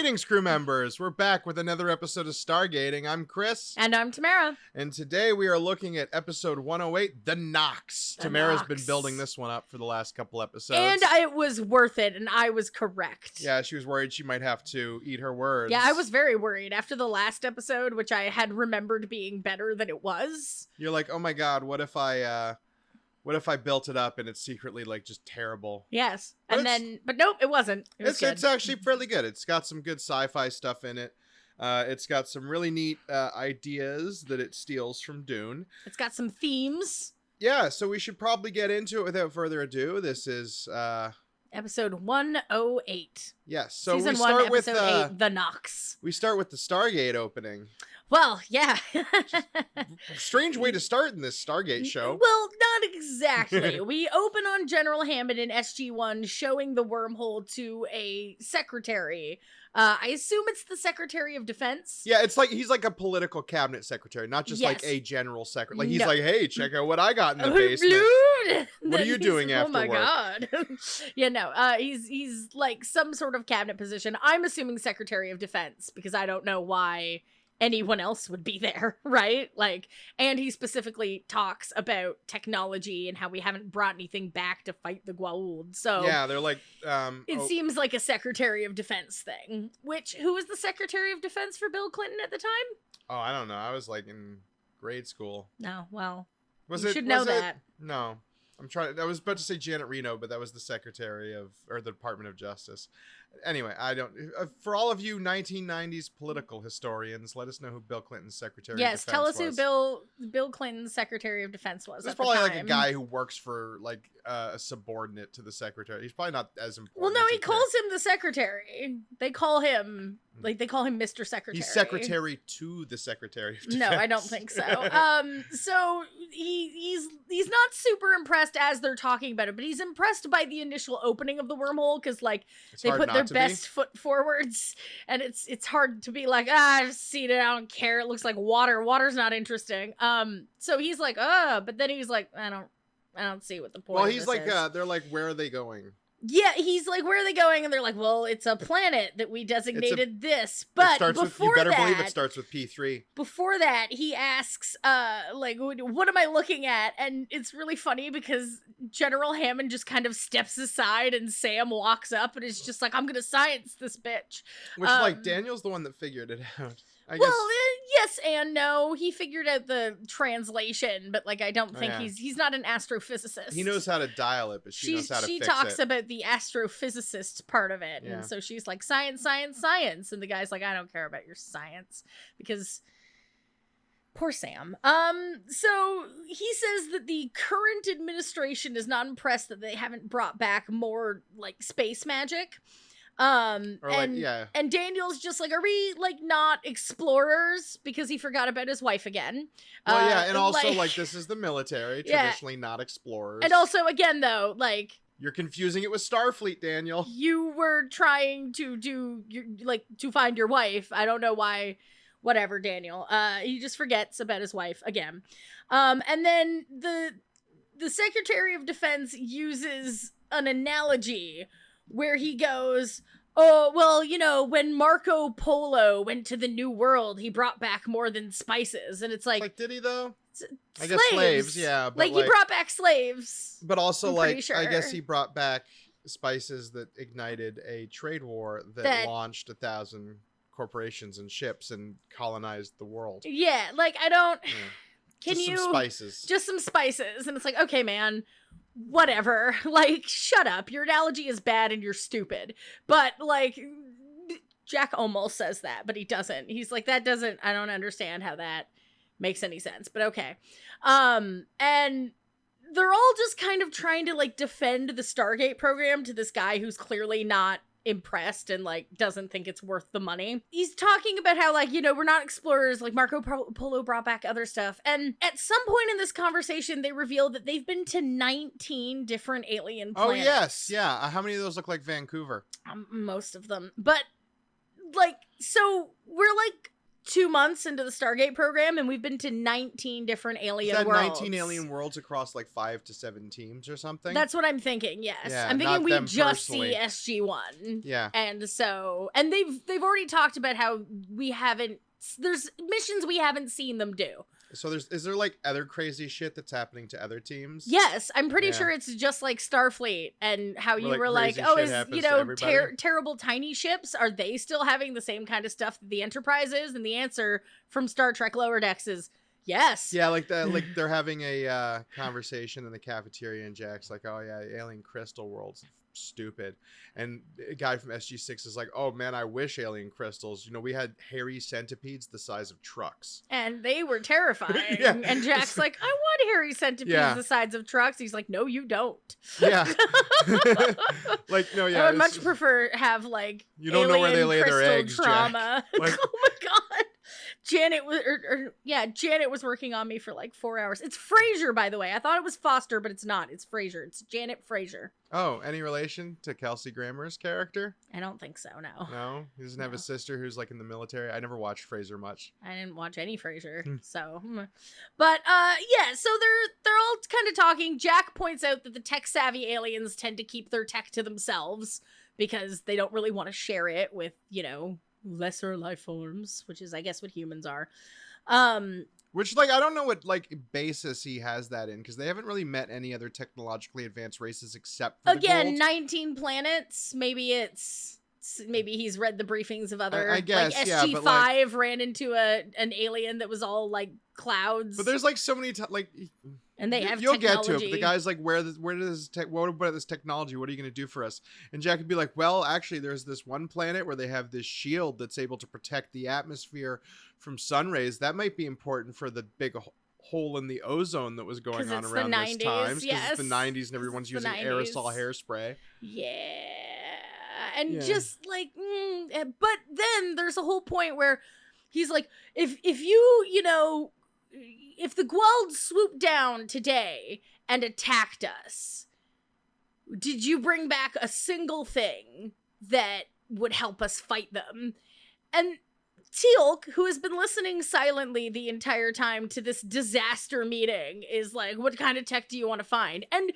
Greetings, crew members. We're back with another episode of Stargating. I'm Chris. And I'm Tamara. And today we are looking at episode 108, The Nox. Tamara's been building this one up for the last couple episodes. And it was worth it, and I was correct. Yeah, she was worried she might have to eat her words. Yeah, I was very worried after the last episode, which I had remembered being better than it was. You're like, oh my god, what if I built it up and it's secretly like just terrible? Yes. But nope, it wasn't. It's actually fairly good. It's got some good sci-fi stuff in it. It's got some really neat ideas that it steals from Dune. It's got some themes. Yeah, so we should probably get into it without further ado. This is episode 108. Yes, so Season we start 1, with episode 8, The Nox. We start with the Stargate opening. Well, yeah. Strange way to start in this Stargate show. Well, not exactly. We open on General Hammond in SG-1 showing the wormhole to a secretary. I assume it's the Secretary of Defense. Yeah, it's like he's like a political cabinet secretary, not just like a general secretary. Like he's like, hey, check out what I got in the basement. What are you doing after work? Oh my god. Yeah, no. He's like some sort of cabinet position. I'm assuming Secretary of Defense because I don't know why anyone else would be there, right? Like, and he specifically talks about technology and how we haven't brought anything back to fight the Goa'uld. So yeah, they're like, it seems like a Secretary of Defense thing. Who was the Secretary of Defense for Bill Clinton at the time? Oh, I don't know. I was like in grade school. No, well, you should know that. No, I was about to say Janet Reno, but that was the Secretary or the Department of Justice. Anyway, I don't. For all of you 1990s political historians, let us know who Bill Clinton's Secretary of Defense was. Yes, tell us who Bill Clinton's Secretary of Defense was. It's probably like a guy who works for like a subordinate to the secretary. He's probably not as important. Well, no, he calls him the secretary. They call him Mr. Secretary. He's secretary to the Secretary of Defense. No, I don't think so. So he's not super impressed as they're talking about it, but he's impressed by the initial opening of the wormhole because like they put their best foot forwards, and it's hard to be like, I've seen it, I don't care. It looks like water. Water's not interesting. So he's like, but then he's like, I don't see what the point. Well, he's of like, is. They're like, where are they going? Yeah, he's like, where are they going? And they're like, well, it's a planet that we designated this. But before you better that, believe it starts with P3. Before that, he asks, like, what am I looking at? And it's really funny because General Hammond just kind of steps aside and Sam walks up and is just like, I'm gonna science this bitch. Which, like, Daniel's the one that figured it out. I guess. Well, yes and no. He figured out the translation, but like I don't think he's not an astrophysicist. He knows how to dial it, but she knows how to fix it. She talks about the astrophysicist part of it, and so she's like, science, science, science, and the guy's like, I don't care about your science, because poor Sam. So he says that the current administration is not impressed that they haven't brought back more like space magic. And Daniel's just like, are we like not explorers? Because he forgot about his wife again. Well, yeah, and also like this is the military, traditionally not explorers. And also, again, though, like you're confusing it with Starfleet, Daniel. You were trying to to find your wife. I don't know why. Whatever, Daniel. He just forgets about his wife again. And then the Secretary of Defense uses an analogy where he goes, oh, well, you know, when Marco Polo went to the New World, he brought back more than spices. And it's like did he, though? I guess slaves, yeah. But he brought back slaves. But also, sure. I guess he brought back spices that ignited a trade war that launched 1,000 corporations and ships and colonized the world. Yeah, like, I don't... Yeah. Some spices. Just some spices. And it's like, okay, man, whatever. Like, shut up. Your analogy is bad and you're stupid. But, like, Jack almost says that, but he doesn't. He's like, I don't understand how that makes any sense. But okay. And they're all just kind of trying to, like, defend the Stargate program to this guy who's clearly not impressed and like doesn't think it's worth the money. He's talking about how like, you know, we're not explorers, like Marco Polo brought back other stuff, and at some point in this conversation they reveal that they've been to 19 different alien planets. Oh yes, yeah. How many of those look like Vancouver? Most of them. But like, so we're like 2 months into the Stargate program, and we've been to 19 different alien Is that worlds. 19 alien worlds across like 5 to 7 teams or something? That's what I'm thinking. Yes, Yeah, I'm thinking not we them just personally. see SG-1. Yeah. And they've already talked about how there's missions we haven't seen them do. So is there like other crazy shit that's happening to other teams? Yes, I'm pretty sure it's just like Starfleet and how you were like, oh, is, terrible tiny ships, are they still having the same kind of stuff that the Enterprise is? And the answer from Star Trek Lower Decks is yes. Yeah, like they're having a conversation in the cafeteria and Jack's like, oh yeah, alien crystal world's stupid. And a guy from SG6 is like, oh man, I wish alien crystals. We had hairy centipedes the size of trucks. And they were terrifying. Yeah. And Jack's like, I want hairy centipedes the size of trucks. He's like, no, you don't. Yeah. Like, no, yeah. I would much prefer have like you don't know where they lay their eggs, trauma. Jack. Like, oh my god. Janet was working on me for like 4 hours. It's Frasier, by the way. I thought it was Foster, but it's not. It's Frasier. It's Janet Frasier. Oh, any relation to Kelsey Grammer's character? I don't think so, no. No? He doesn't have a sister who's like in the military? I never watched Frasier much. I didn't watch any Frasier, so. But, yeah, so they're all kind of talking. Jack points out that the tech-savvy aliens tend to keep their tech to themselves because they don't really want to share it with, lesser life forms, which is, I guess, what humans are. Which, like, I don't know what, like, basis he has that in, because they haven't really met any other technologically advanced races except for Again, the gold. 19 planets. Maybe he's read the briefings of other. I guess, like yeah, SG5 but, like, ran into an alien that was all like clouds. But there's like so many and they have you'll technology. get to it. But the guy's like, what about this technology? What are you going to do for us? And Jack would be like, well, actually, there's this one planet where they have this shield that's able to protect the atmosphere from sun rays. That might be important for the big hole in the ozone that was going on around those times. Because it's the 90s and everyone's using aerosol hairspray. Yeah. And just like, but then there's a whole point where he's like, if the Gwald swooped down today and attacked us, did you bring back a single thing that would help us fight them? And Teal'c, who has been listening silently the entire time to this disaster meeting, is like, what kind of tech do you want to find? And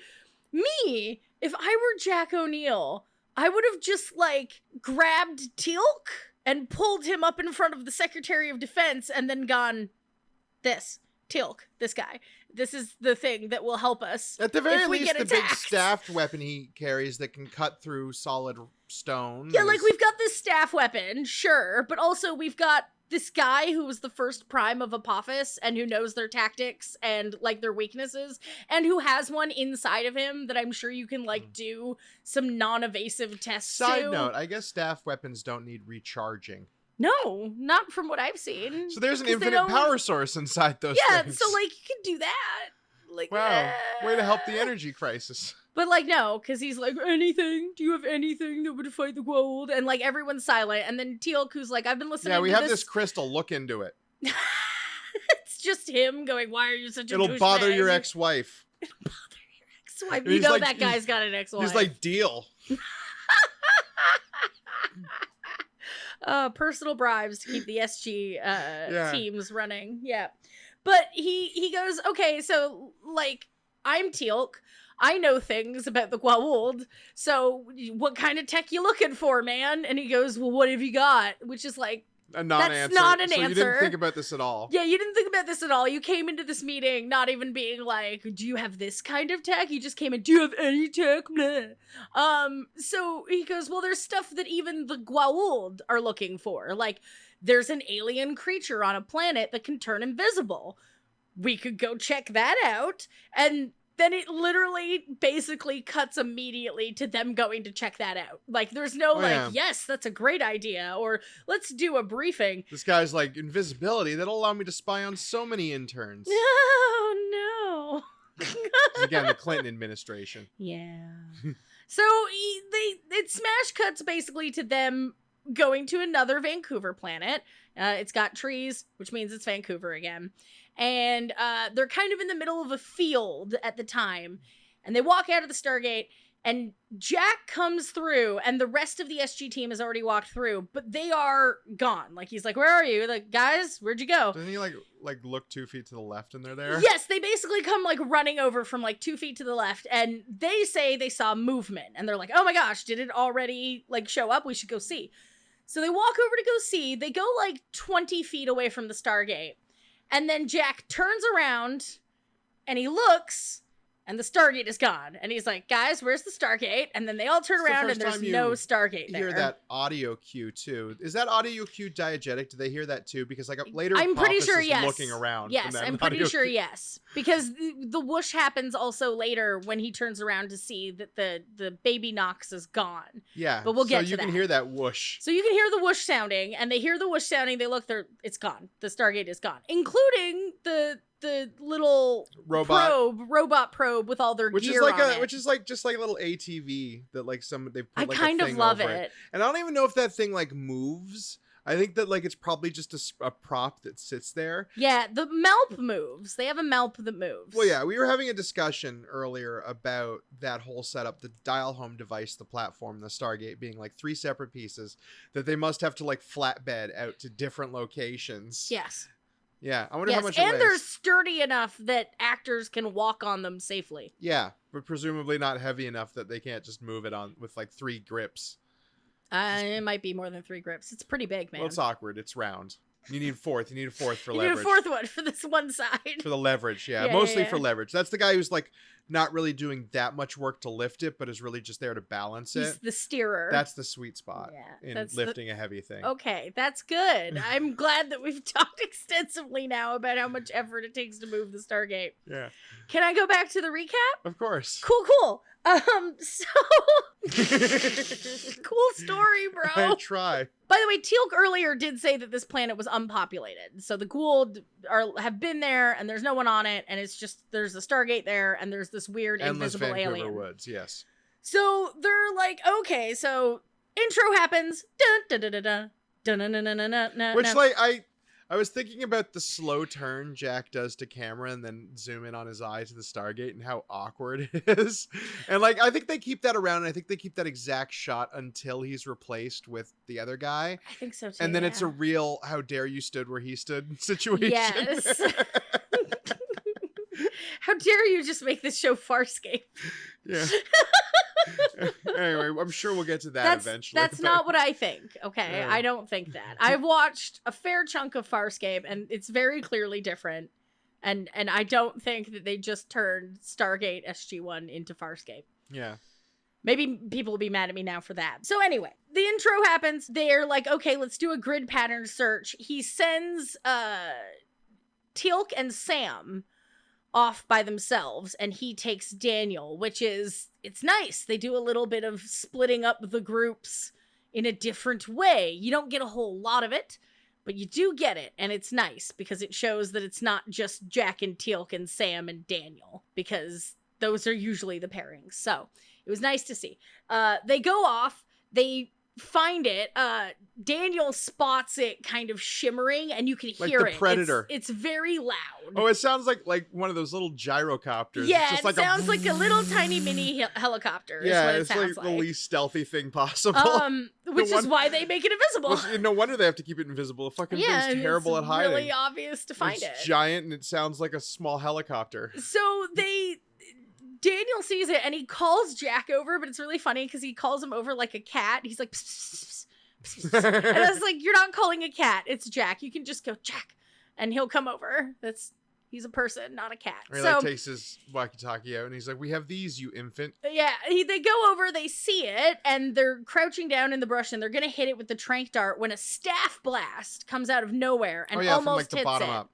me, if I were Jack O'Neill, I would have just, like, grabbed Teal'c and pulled him up in front of the Secretary of Defense and then gone, Teal'c, this guy. This is the thing that will help us. At the very least, the big staffed weapon he carries that can cut through solid stone. Yeah, like, we've got this staff weapon, sure, but also we've got this guy who was the first prime of Apophis and who knows their tactics and, like, their weaknesses, and who has one inside of him that I'm sure you can, like, do some non-evasive tests to. Side note, I guess staff weapons don't need recharging. No, not from what I've seen. So there's an infinite power source inside those things. Yeah, so, like, you can do that. Like, wow, way to help the energy crisis. But, like, no, because he's like, anything? Do you have anything that would fight the Goa'uld? And, like, everyone's silent. And then Teal'c, who's like, I've been listening to this. Yeah, we have this crystal. Look into it. It's just him going, why are you such a It'll bother your ex-wife. It'll bother your ex-wife. You know that guy's got an ex-wife. He's like, deal. Personal bribes to keep the SG teams running. Yeah. But he goes, okay, so, like, I'm Teal'c. I know things about the Goa'uld, so what kind of tech you looking for, man? And he goes, well, what have you got? Which is like, a non-answer. That's not an answer. You didn't think about this at all. Yeah, you didn't think about this at all. You came into this meeting not even being like, do you have this kind of tech? You just came in, do you have any tech? Blah. So he goes, well, there's stuff that even the Goa'uld are looking for. Like, there's an alien creature on a planet that can turn invisible. We could go check that out. And then it literally basically cuts immediately to them going to check that out. Like, there's no yes, that's a great idea, or let's do a briefing. This guy's like, invisibility, that'll allow me to spy on so many interns. Oh, no. Again, the Clinton administration. Yeah. So it smash cuts basically to them going to another Vancouver planet. It's got trees, which means it's Vancouver again. And they're kind of in the middle of a field at the time. And they walk out of the Stargate, And Jack comes through, and the rest of the SG team has already walked through, but they are gone. Like, he's like, where are you? Like, guys, where'd you go? Doesn't he, like look 2 feet to the left and they're there? Yes, they basically come, like, running over from, like, 2 feet to the left, and they say they saw movement. And they're like, oh my gosh, did it already, like, show up? We should go see. So they walk over to go see. They go, like, 20 feet away from the Stargate. And then Jack turns around, and he looks... and the Stargate is gone. And he's like, guys, where's the Stargate? And then they all turn around and there's no Stargate there. You hear that audio cue too. Is that audio cue diegetic? Do they hear that too? Because like later I'm pretty sure is looking around. Yes, I'm pretty sure yes. Because the whoosh happens also later when he turns around to see that the baby Nox is gone. Yeah. But we'll get to that. So you can hear that whoosh. So you can hear the whoosh sounding, and they hear the whoosh sounding, they look, it's gone. The Stargate is gone. Including the little robot probe with all their gear on it. Which is like just like a little ATV that like they put like I kind a of thing love over it. And I don't even know if that thing like moves. I think that like it's probably just a prop that sits there. Yeah, the Melp moves. They have a Melp that moves. Well, yeah, we were having a discussion earlier about that whole setup, the dial home device, the platform, the Stargate being like 3 separate pieces that they must have to like flatbed out to different locations. Yes. Yeah, I wonder how much it and weighs. they're sturdy enough that actors can walk on them safely. Yeah, but presumably not heavy enough that they can't just move it on with like 3 grips. It might be more than 3 grips. It's pretty big, man. Well, it's awkward. It's round. You need a fourth for leverage. You need a fourth one for this one side. For the leverage, yeah. Mostly for leverage. That's the guy who's like not really doing that much work to lift it, but is really just there to balance it. He's the steerer. That's the sweet spot in lifting a heavy thing. Okay, that's good. I'm glad that we've talked extensively now about how much effort it takes to move the Stargate. Yeah. Can I go back to the recap? Of course. Cool. So cool story, bro. I try. By the way, Teal'c earlier did say that this planet was unpopulated. So the Goa'uld have been there, and there's no one on it, and it's just there's a Stargate there, and there's this weird Endless invisible Vancouver alien. Woods, yes. So they're like, okay, so intro happens. Dun, dun, dun, dun, dun, dun, dun, dun, dun, dun, dun, Which dun. like I was thinking about the slow turn Jack does to camera and then zoom in on his eye to the Stargate and how awkward it is. And like, I think they keep that around. And I think they keep that exact shot until he's replaced with the other guy. I think so too. And then it's a real how dare you stood where he stood situation. Yes. How dare you just make this show Farscape? Yeah. Anyway, I'm sure we'll get to that eventually. That's not what I think, okay? Yeah. I don't think that. I've watched a fair chunk of Farscape, and it's very clearly different. And I don't think that they just turned Stargate SG-1 into Farscape. Yeah. Maybe people will be mad at me now for that. So anyway, the intro happens. They're like, okay, let's do a grid pattern search. He sends Teal'c and Sam off by themselves, and he takes Daniel, which is, it's nice. They do a little bit of splitting up the groups in a different way. You don't get a whole lot of it, but you do get it, and it's nice because it shows that it's not just Jack and Teal'c and Sam and Daniel, because those are usually the pairings. So it was nice to see. They go off, they find it. Daniel spots it kind of shimmering, and you can like hear the it. Predator. It's very loud. Oh, it sounds like one of those little gyrocopters. Yeah, it's just like sounds like a little tiny mini helicopter. Yeah, is what it it's sounds like the least stealthy thing possible. Which is why they make it invisible. Well, no wonder they have to keep it invisible. The fucking thing's terrible at hiding. It's really obvious to find it. It's giant and it sounds like a small helicopter. So Daniel sees it and he calls Jack over, but it's really funny because he calls him over like a cat. He's like, pss, pss, pss, pss, pss. And I was like, you're not calling a cat. It's Jack. You can just go, Jack, and he'll come over. He's a person, not a cat. Or he takes his walkie-talkie out and he's like, we have these, you infant. Yeah, they go over, they see it, and they're crouching down in the brush and they're going to hit it with the tranq dart when a staff blast comes out of nowhere and almost from like the hits bottom it. up.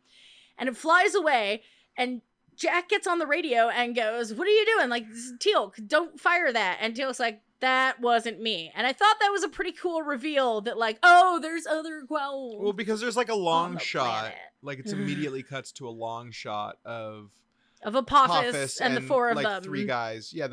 And it flies away, and Jack gets on the radio and goes, what are you doing? Like, Teal'c, don't fire that. And Teal'c's like, that wasn't me. And I thought that was a pretty cool reveal that, like, oh, there's other Goa'uld. Well, because there's like a long shot. planet. Like, it's immediately cuts to a long shot of Apophis and the 4 of like them. 3 guys. Yeah,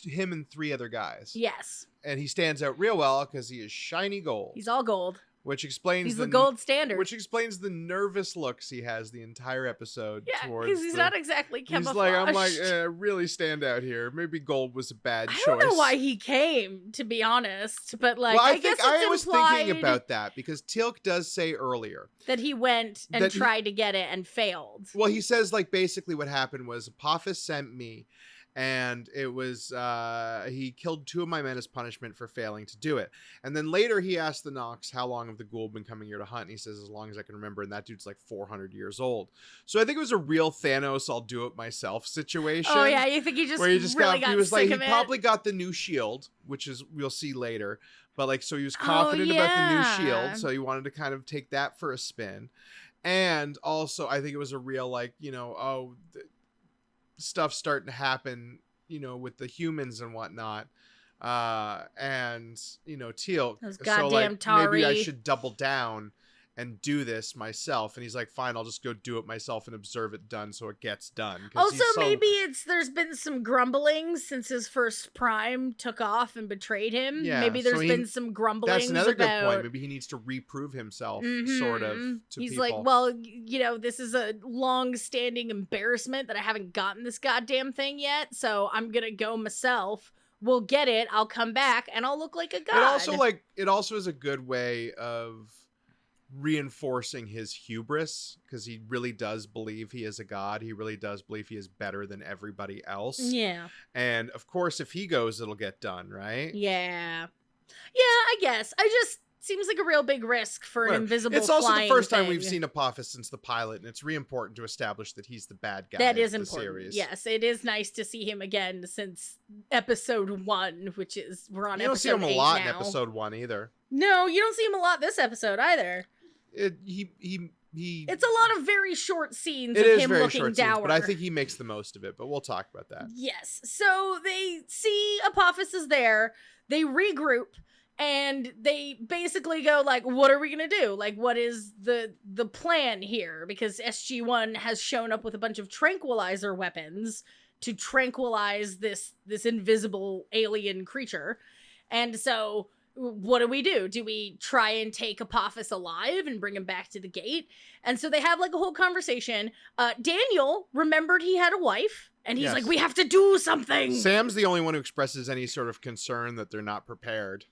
him and 3 other guys. Yes. And he stands out real well because he is shiny gold. He's all gold. Which explains he's the gold standard. Which explains the nervous looks he has the entire episode. Yeah, towards because he's not exactly camouflaged. I'm like, really stand out here. Maybe gold was a bad choice. I don't know why he came, to be honest, but like, well, I guess I was implied thinking about that because Teal'c does say earlier that he went and tried to get it and failed. Well, he says like basically what happened was Apophis sent me. And it was, he killed 2 of my men as punishment for failing to do it. And then later he asked the Nox, how long have the Ghoul been coming here to hunt? And he says, as long as I can remember. And that dude's like 400 years old. So I think it was a real Thanos, I'll do it myself situation. Oh yeah, you think he just, got he was sick like, of he it? probably got the new shield, which is, we'll see later. But like, so he was confident about the new shield. So he wanted to kind of take that for a spin. And also, I think it was a real, like, you know, stuff starting to happen, you know, with the humans and whatnot. And, you know, Teal'c. Those goddamn Tari. Maybe I should double down and do this myself. And he's like, fine, I'll just go do it myself and observe it done so it gets done. Also, maybe there's been some grumblings since his first prime took off and betrayed him. Yeah, maybe there's been some grumblings. That's another good point. Maybe he needs to reprove himself, sort of, to he's people. Like, well, you know, this is a long-standing embarrassment that I haven't gotten this goddamn thing yet, so I'm gonna go myself. We'll get it. I'll come back, and I'll look like a god. It also is a good way of reinforcing his hubris, because he really does believe he is a god. He really does believe he is better than everybody else. Yeah. And of course, if he goes, it'll get done, right? Yeah. Yeah, I guess. Seems like a real big risk for an invisible flying. It's also the first time thing. we've seen Apophis since the pilot, and it's important to establish that he's the bad guy. That is of the important. Series. Yes, it is nice to see him again since episode 1, which is we're on. You don't see him a lot in episode 1 either. No, you don't see him a lot this episode either. It's a lot of very short scenes of him looking dour. But I think he makes the most of it. But we'll talk about that. Yes. So they see Apophis is there. They regroup. And they basically go like, what are we going to do? Like, what is the plan here? Because SG-1 has shown up with a bunch of tranquilizer weapons to tranquilize this invisible alien creature. And so what do? Do we try and take Apophis alive and bring him back to the gate? And so they have like a whole conversation. Daniel remembered he had a wife. And he's like, we have to do something. Sam's the only one who expresses any sort of concern that they're not prepared.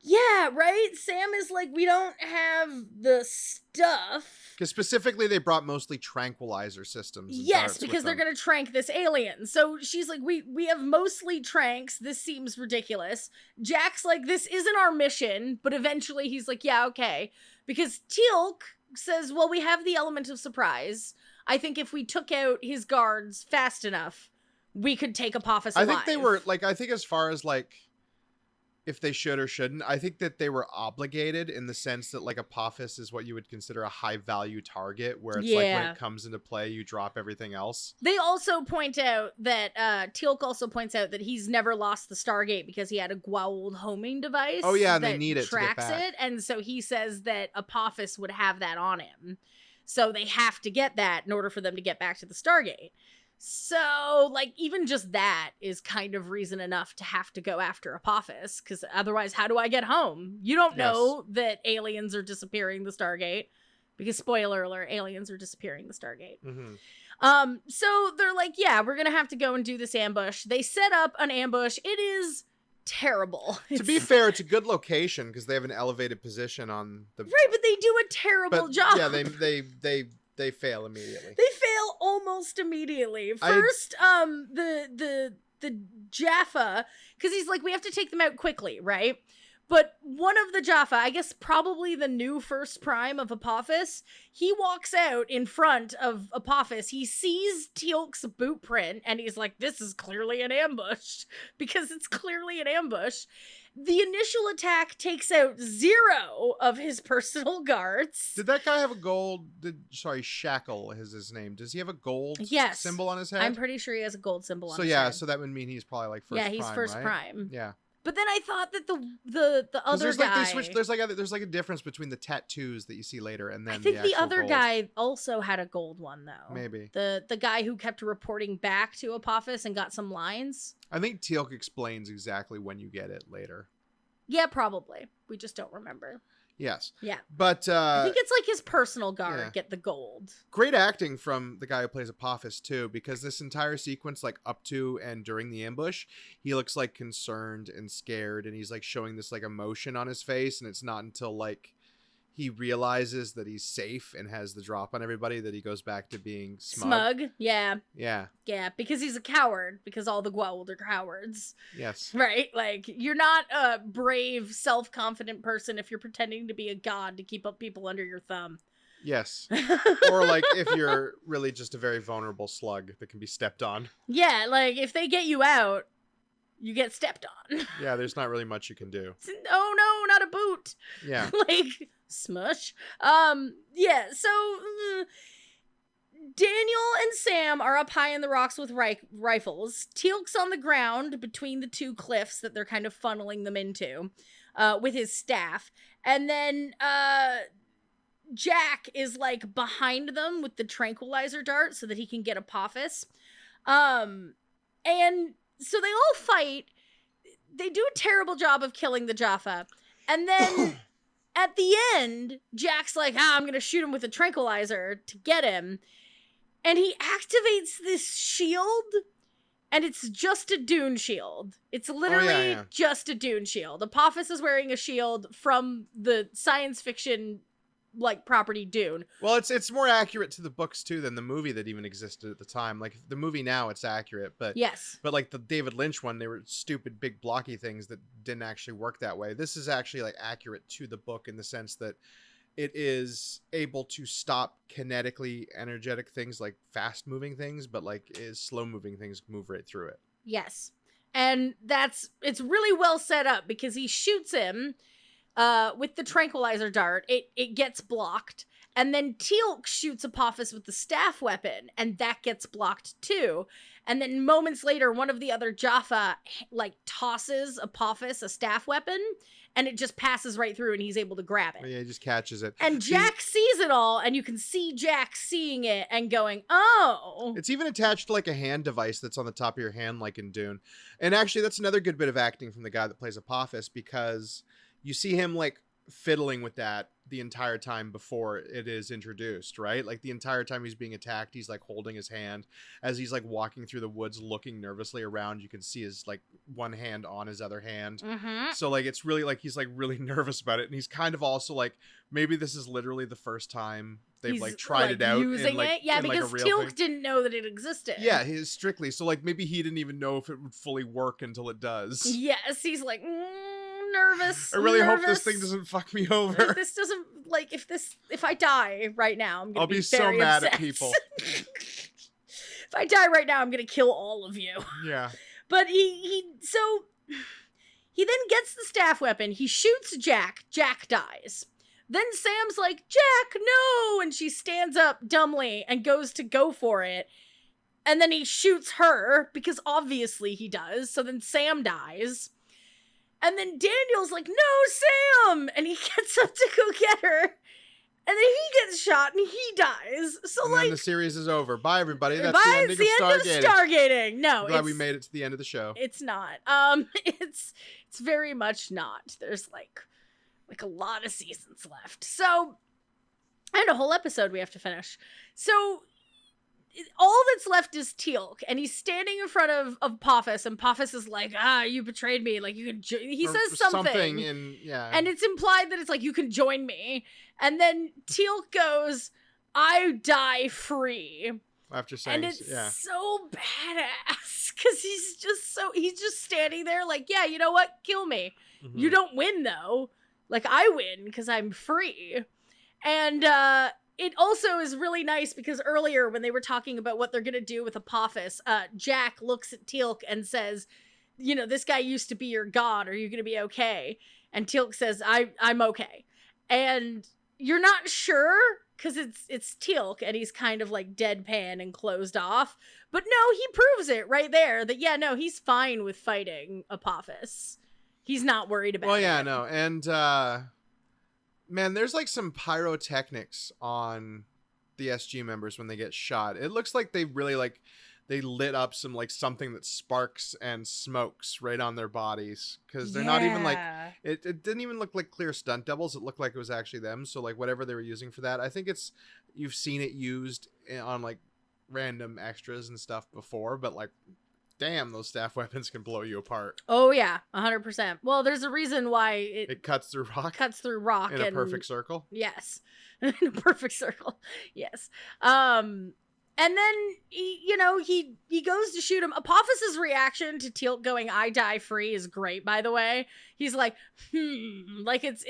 Yeah, right? Sam is like, we don't have the stuff. Because specifically, they brought mostly tranquilizer systems. Yes, because they're going to trank this alien. So she's like, we have mostly tranks. This seems ridiculous. Jack's like, this isn't our mission. But eventually he's like, yeah, okay. Because Teal'c says, well, we have the element of surprise. I think if we took out his guards fast enough, we could take Apophis alive. I think they were, like, I think as far as, like, if they should or shouldn't, I think that they were obligated in the sense that, like, Apophis is what you would consider a high-value target, where it's like, when it comes into play, you drop everything else. They also point out that, Teal'c also points out that he's never lost the Stargate because he had a Goa'uld homing device. Oh, yeah, and they need it to get back. Tracks it, and so he says that Apophis would have that on him. So they have to get that in order for them to get back to the Stargate. So, like, even just that is kind of reason enough to have to go after Apophis, because otherwise, how do I get home? You don't know that aliens are disappearing the Stargate, because, spoiler alert, aliens are disappearing the Stargate. Mm-hmm. So they're like, yeah, we're gonna have to go and do this ambush. They set up an ambush. It is terrible. To be fair, it's a good location because they have an elevated position on the right, but they do a terrible job. Yeah, they fail immediately. They fail almost immediately. First, the Jaffa, because he's like, we have to take them out quickly, right? But one of the Jaffa, I guess probably the new first prime of Apophis, he walks out in front of Apophis. He sees Teal'c's boot print, and he's like, this is clearly an ambush, because it's clearly an ambush. The initial attack takes out 0 of his personal guards. Did that guy have a gold... Shackle is his name. Does he have a gold symbol on his head? I'm pretty sure he has a gold symbol on his head. So that would mean he's probably like first prime, he's first right? prime. Yeah. But then I thought that the other guy... There's like a difference between the tattoos that you see later and then I think the other gold. Guy also had a gold one, though. Maybe. The guy who kept reporting back to Apophis and got some lines. I think Teal'c explains exactly when you get it later. Yeah, probably. We just don't remember. Yes. Yeah. But I think it's like his personal guard yeah. get the gold. Great acting from the guy who plays Apophis too, because this entire sequence, like up to and during the ambush, he looks like concerned and scared, and he's like showing this like emotion on his face, and it's not until like he realizes that he's safe and has the drop on everybody that he goes back to being smug. Yeah. Yeah. Yeah, because he's a coward, because all the Goa'uld are cowards. Yes. Right? Like, you're not a brave, self-confident person if you're pretending to be a god to keep up people under your thumb. Yes. Or like if you're really just a very vulnerable slug that can be stepped on. Yeah, like if they get you out, you get stepped on. Yeah, there's not really much you can do. Oh no, not a boot. Yeah. Like, smush. Yeah, so Daniel and Sam are up high in the rocks with rifles. Teal'c's on the ground between the two cliffs that they're kind of funneling them into with his staff. And then Jack is like behind them with the tranquilizer dart so that he can get Apophis. And so they all fight. They do a terrible job of killing the Jaffa. And then at the end, Jack's like, I'm going to shoot him with a tranquilizer to get him. And he activates this shield, and it's just a Dune shield. It's literally just a Dune shield. Apophis is wearing a shield from the science fiction like property Dune. Well, it's more accurate to the books too than the movie that even existed at the time. Like the movie now, it's accurate, but yes, but like the David Lynch one, they were stupid big blocky things that didn't actually work that way. This is actually like accurate to the book in the sense that it is able to stop kinetically energetic things like fast moving things, but like is slow moving things move right through it. Yes, and it's really well set up because he shoots him with the tranquilizer dart. It gets blocked, and then Teal'c shoots Apophis with the staff weapon, and that gets blocked too. And then moments later, one of the other Jaffa like tosses Apophis a staff weapon, and it just passes right through, and he's able to grab it. Yeah, he just catches it. And Jack sees it all, and you can see Jack seeing it and going, oh. It's even attached to like a hand device that's on the top of your hand, like in Dune. And actually, that's another good bit of acting from the guy that plays Apophis, because you see him like fiddling with that the entire time before it is introduced, right? Like the entire time he's being attacked, he's like holding his hand as he's like walking through the woods, looking nervously around. You can see his like one hand on his other hand. Mm-hmm. So like it's really like he's like really nervous about it, and he's kind of also like maybe this is literally the first time they've like tried it out using in, like, it. Yeah, in, because like, a real Teal'c thing. didn't know that it existed. Yeah, he's strictly so like maybe he didn't even know if it would fully work until it does. Yes, he's like nervous. I really hope this thing doesn't fuck me over. If this doesn't like if I die right now, I'm gonna I'll be so very mad upset. at people. If I die right now, I'm gonna kill all of you. Yeah. But he then gets the staff weapon. He shoots Jack. Jack dies. Then Sam's like, Jack, no! And she stands up dumbly and goes to go for it. And then he shoots her, because obviously he does. So then Sam dies. And then Daniel's like, no, Sam! And he gets up to go get her. And then he gets shot and he dies. So and like, then the series is over. Bye, everybody. That's bye, the ending it's the of end Stargating. of Stargating. No, I'm glad we made it to the end of the show. it's not. It's very much not. There's like a lot of seasons left. So, and a whole episode we have to finish. So, all that's left is Teal'c, and he's standing in front of Apophis, and Apophis is like, you betrayed me. Like, you can. He says something, and it's implied that it's like, you can join me. And then Teal'c goes, I die free. After saying, and it's so badass because he's just standing there like, yeah, you know what? Kill me. Mm-hmm. You don't win though. Like I win because I'm free. And it also is really nice because earlier when they were talking about what they're going to do with Apophis, Jack looks at Teal'c and says, you know, this guy used to be your god. Are you going to be okay? And Teal'c says, I'm okay. And you're not sure because it's Teal'c and he's kind of like deadpan and closed off. But no, he proves it right there that, yeah, no, he's fine with fighting Apophis. He's not worried about it. Well, yeah, no. And, man, there's like some pyrotechnics on the SG members when they get shot. It looks like they really like they lit up some like something that sparks and smokes right on their bodies, because they're not even like it didn't even look like clear stunt doubles. It looked like it was actually them. So like whatever they were using for that, I think you've seen it used on like random extras and stuff before, but like damn, those staff weapons can blow you apart. Oh yeah, 100%. Well, there's a reason why it cuts through rock. Cuts through rock in a perfect circle. Yes, in a perfect circle. Yes. And then he goes to shoot him. Apophis's reaction to Teal'c going "I die free" is great, by the way. He's like, like it's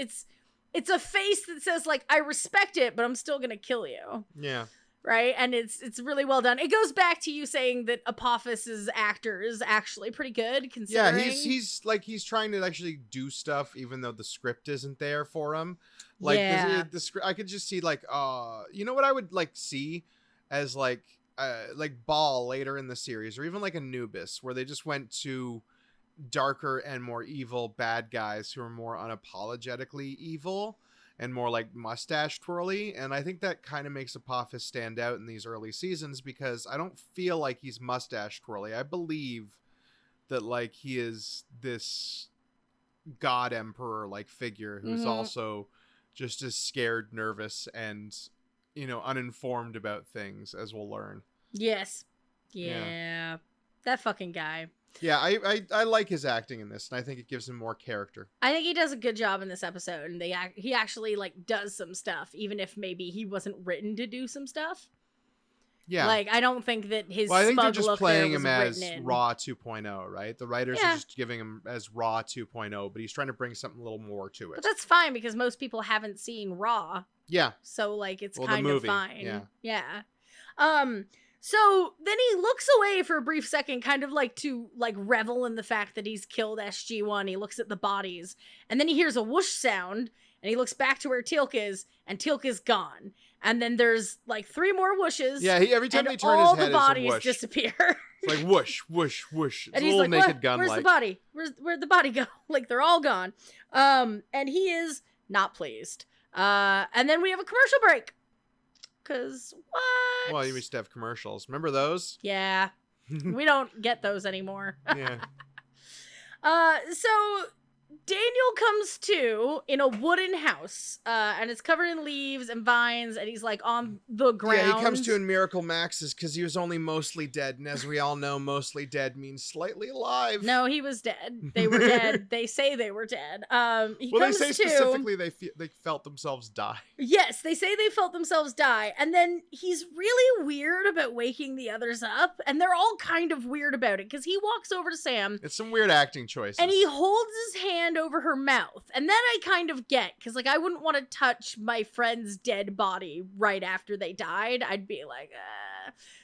a face that says like, I respect it, but I'm still gonna kill you. Yeah. Right? And it's really well done. It goes back to you saying that Apophis's actor is actually pretty good, considering. Yeah, he's trying to actually do stuff even though the script isn't there for him. Like the script, I could just see like you know what I would like see as like Ball later in the series, or even like Anubis, where they just went to darker and more evil bad guys who are more unapologetically evil and more like mustache twirly. And I think that kind of makes Apophis stand out in these early seasons, because I don't feel like he's mustache twirly. I believe that like he is this god emperor like figure who's also just as scared, nervous, and uninformed about things, as we'll learn. Yes. Yeah. That fucking guy. Yeah, I like his acting in this, and I think it gives him more character. I think he does a good job in this episode, and he actually like does some stuff, even if maybe he wasn't written to do some stuff. Yeah, like I don't think that his. Well, I think they're just playing him as Raw 2.0, right? The writers are just giving him as Raw 2.0, but he's trying to bring something a little more to it. But that's fine, because most people haven't seen Raw. Yeah. So like it's kind of fine. Yeah. So then he looks away for a brief second, kind of like to like revel in the fact that he's killed SG-1. He looks at the bodies, and then he hears a whoosh sound, and he looks back to where Teal'c is, and Teal'c is gone. And then there's like 3 more whooshes. Yeah, every time they turn his head, all the bodies disappear. It's like whoosh, whoosh, whoosh. It's and a he's little like, Naked Gun. Where's the body? Where'd the body go? Like they're all gone. And he is not pleased. And then we have a commercial break. 'Cause what? Well, you used to have commercials. Remember those? Yeah. We don't get those anymore. Yeah. So Daniel comes to in a wooden house, and it's covered in leaves and vines, and he's like on the ground. Yeah, he comes to in Miracle Max's because he was only mostly dead, and as we all know, mostly dead means slightly alive. No, he was dead. They were dead. They say they were dead. They say specifically they felt themselves die. Yes, they say they felt themselves die, and then he's really weird about waking the others up, and they're all kind of weird about it because he walks over to Sam. It's some weird acting choices, and he holds his hand over her mouth, and then I kind of get, because like I wouldn't want to touch my friend's dead body right after they died. I'd be like,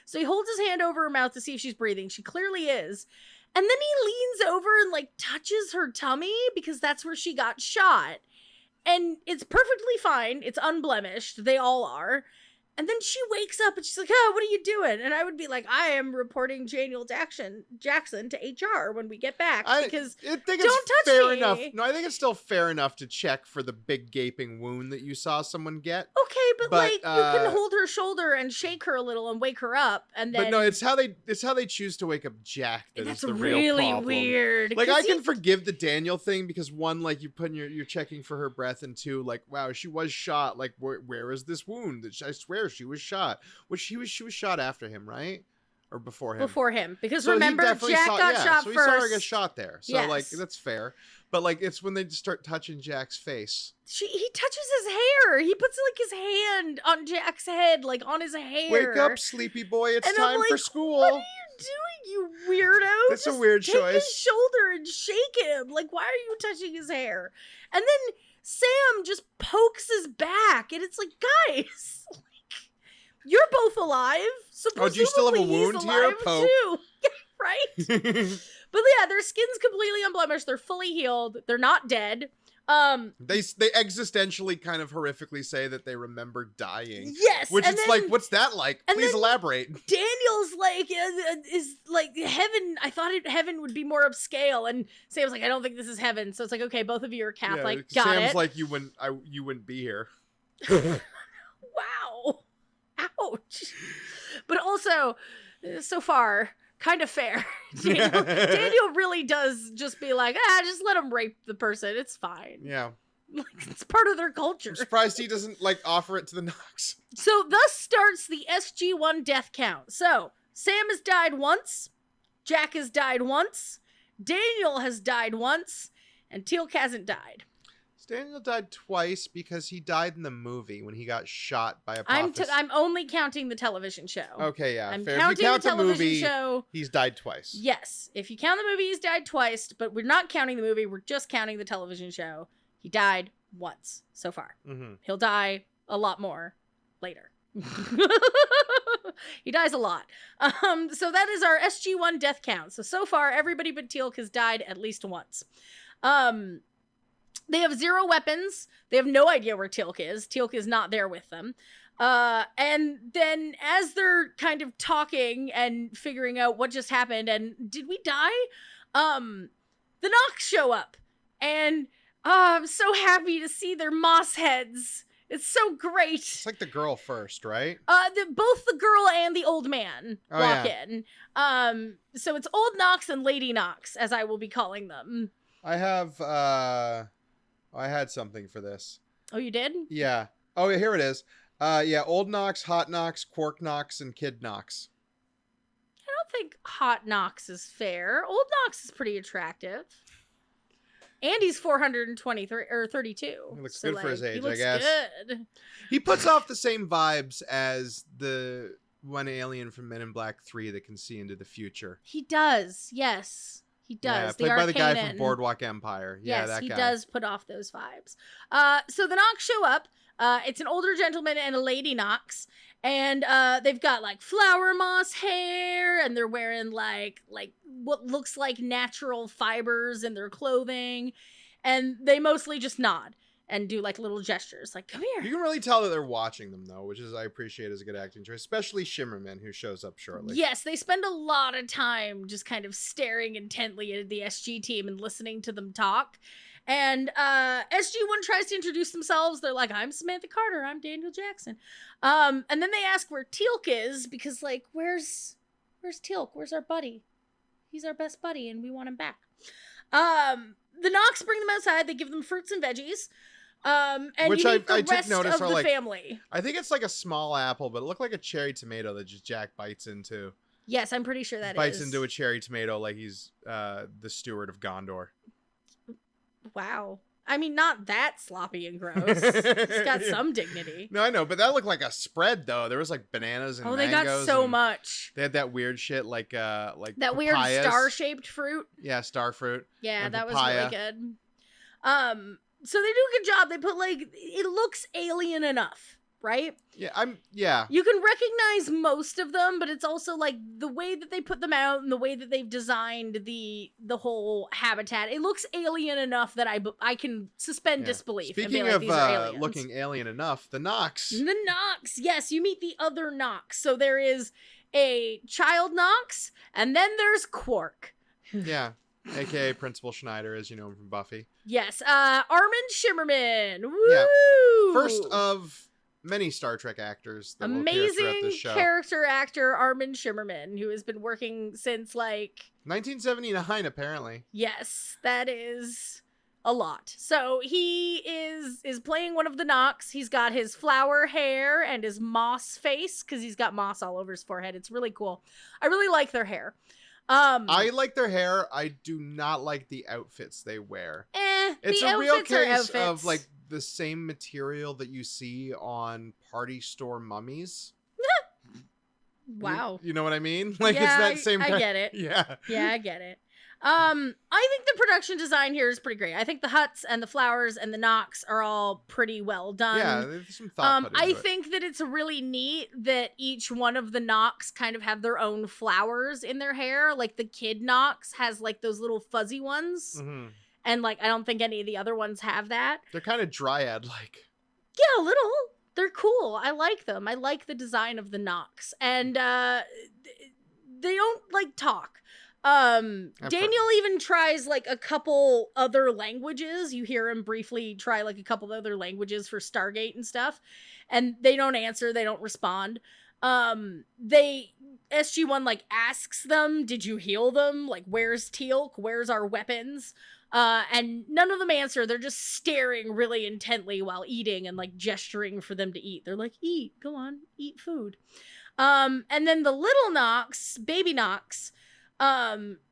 So he holds his hand over her mouth to see if she's breathing. She clearly is. And then he leans over and like touches her tummy, because that's where she got shot, and it's perfectly fine. It's unblemished. They all are. And then she wakes up and she's like, "Oh, what are you doing?" And I would be like, "I am reporting Daniel Jackson to HR when we get back, because I think don't it's touch fair me." enough. No, I think it's still fair enough to check for the big gaping wound that you saw someone get. Okay, but like you can hold her shoulder and shake her a little and wake her up, and then. But no, it's how they choose to wake up Jack that's the really real problem. Weird. Like I can forgive the Daniel thing, because one, like you're checking for her breath, and two, like wow, she was shot. Like where is this wound? I swear she was shot. She was shot after him, right? Or before him? Before him, because so remember Jack got shot so first. So he saw her get shot there. So yes. like that's fair. But like it's when they just start touching Jack's face. He touches his hair. He puts like his hand on Jack's head, like on his hair. Wake up, sleepy boy! It's time for school. What are you doing, you weirdo? That's a weird choice. Take his shoulder and shake him. Like, why are you touching his hair? And then Sam just pokes his back, and it's like, guys. You're both alive, so do you still have a wound here? Poke. Too. Right? But yeah, their skin's completely unblemished. They're fully healed. They're not dead. They existentially kind of horrifically say that they remember dying. Yes, which it's like, what's that like? Please elaborate. Daniel's like is like heaven. I thought heaven would be more upscale, and Sam's like, I don't think this is heaven. So it's like, okay, both of you are Catholic. Yeah, Got Sam's it. like, you wouldn't be here. Wow. Ouch. But also, So far, kind of fair. Daniel really does just be like, just let him rape the person. It's fine. Yeah. Like, it's part of their culture. I'm surprised he doesn't, like, offer it to the Nox. So thus starts the SG-1 death count. So Sam has died once, Jack has died once, Daniel has died once, and Teal'c hasn't died. Daniel died twice because he died in the movie when he got shot by Apophis. I'm only counting the television show. Okay, yeah. I'm fair. counting If you count the television movie, show. He's died twice. Yes. If you count the movie, he's died twice, but we're not counting the movie. We're just counting the television show. He died once so far. Mm-hmm. He'll die a lot more later. He dies a lot. So that is our SG-1 death count. So far, everybody but Teal'c has died at least once. They have 0 weapons. They have no idea where Teal'c is. Teal'c is not there with them. And then as they're kind of talking and figuring out what just happened and did we die? The Nox show up. And I'm so happy to see their moss heads. It's so great. It's like the girl first, right? Both the girl and the old man walk in. So it's Old Nox and Lady Nox, as I will be calling them. I have, I had something for this. Oh, you did? Yeah. Oh, yeah, here it is. Yeah, Old Nox, Hot Nox, Quark Nox, and Kid Nox. I don't think Hot Nox is fair. Old Nox is pretty attractive. And he's 423 or 32. He looks good for his age, he looks I guess. Good. He puts off the same vibes as the one alien from Men in Black 3 that can see into the future. He does, yes. He does. Yeah, played by the guy from Boardwalk Empire. Yeah, yes, that guy. He does put off those vibes. So the Nox show up. It's an older gentleman and a lady Nox. And they've got like flower moss hair, and they're wearing like what looks like natural fibers in their clothing. And they mostly just nod and do like little gestures, like, come here. You can really tell that they're watching them, though, which is I appreciate as a good acting choice, especially Shimmerman, who shows up shortly. Yes, they spend a lot of time just kind of staring intently at the SG team and listening to them talk. And SG-1 tries to introduce themselves. They're like, I'm Samantha Carter. I'm Daniel Jackson. And then they ask where Teal'c is because, like, where's Teal'c? Where's our buddy? He's our best buddy, and we want him back. The Nox bring them outside. They give them fruits and veggies. And which you meet the I took rest notice of are the like family. I think it's like a small apple, but it looked like a cherry tomato that just Jack bites into. Yes, I'm pretty sure that bites into a cherry tomato like he's the steward of Gondor. Wow. I mean, not that sloppy and gross. It's got some dignity. No, I know, but that looked like a spread, though. There was like bananas and mangoes. They got so much. They had that weird shit like that papayas. Weird star-shaped fruit. Yeah, star fruit. Yeah, that papaya. Was really good. So they do a good job. They put like it looks alien enough, right? Yeah. You can recognize most of them, but it's also like the way that they put them out and the way that they've designed the whole habitat. It looks alien enough that I can suspend disbelief. Speaking and be like, of these are aliens. looking alien enough, the Nox. The Nox, yes, you meet the other Nox. So there is a child Nox, and then there's Quark. Yeah. AKA Principal Schneider, as you know him from Buffy. Yes, Armin Shimmerman. Woo! Yeah. First of many Star Trek actors that will appear throughout this show. Character actor Armin Shimmerman, who has been working since like 1979, apparently. Yes, that is a lot. So he is playing one of the Nox. He's got his flower hair and his moss face because he's got moss all over his forehead. It's really cool. I really like their hair. I like their hair. I do not like the outfits they wear. It's a real case of like the same material that you see on party store mummies. Wow. You know what I mean? Like it's that same I get it. Yeah. Yeah, I get it. I think the production design here is pretty great. I think the huts and the flowers and the Nox are all pretty well done. Yeah, there's some thought put into I think that it's really neat that each one of the Nox kind of have their own flowers in their hair. Like the kid Nox has like those little fuzzy ones. Mm-hmm. And like I don't think any of the other ones have that. They're kind of dryad-like. Yeah, a little. They're cool. I like them. I like the design of the Nox. And they don't like talk. Daniel even tries like a couple other languages. You hear him briefly try like a couple other languages for Stargate and stuff, and they don't answer, they don't respond. They SG-1 like asks them, did you heal them? Like, where's Teal'c? Where's our weapons? And none of them answer. They're just staring really intently while eating and like gesturing for them to eat. They're like, eat, go on, eat food. And then the little Nox, baby Nox,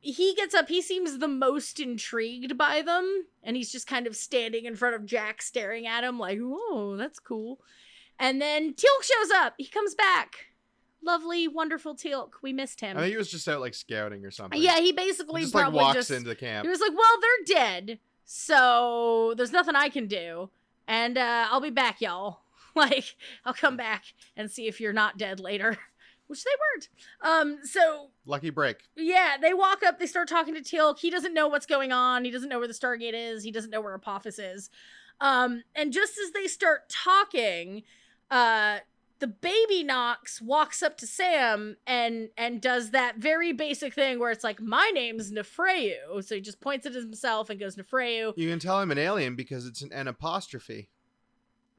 he gets up. He seems the most intrigued by them. And he's just kind of standing in front of Jack staring at him like, whoa, that's cool. And then Teal'c shows up. He comes back. Lovely, wonderful Teal'c. We missed him. I think he was just out like scouting or something. Yeah, he basically just probably like walks into the camp. He was like, well, they're dead, so there's nothing I can do. And I'll be back, y'all. Like, I'll come back and see if you're not dead later. Which they weren't. So lucky break. Yeah, they walk up, they start talking to Teal'c. He doesn't know what's going on. He doesn't know where the Stargate is. He doesn't know where Apophis is. And just as they start talking, the baby Nox walks up to Sam and does that very basic thing where it's like, my name's Nefreu. So he just points at himself and goes, Nefreu. You can tell I'm an alien because it's an apostrophe.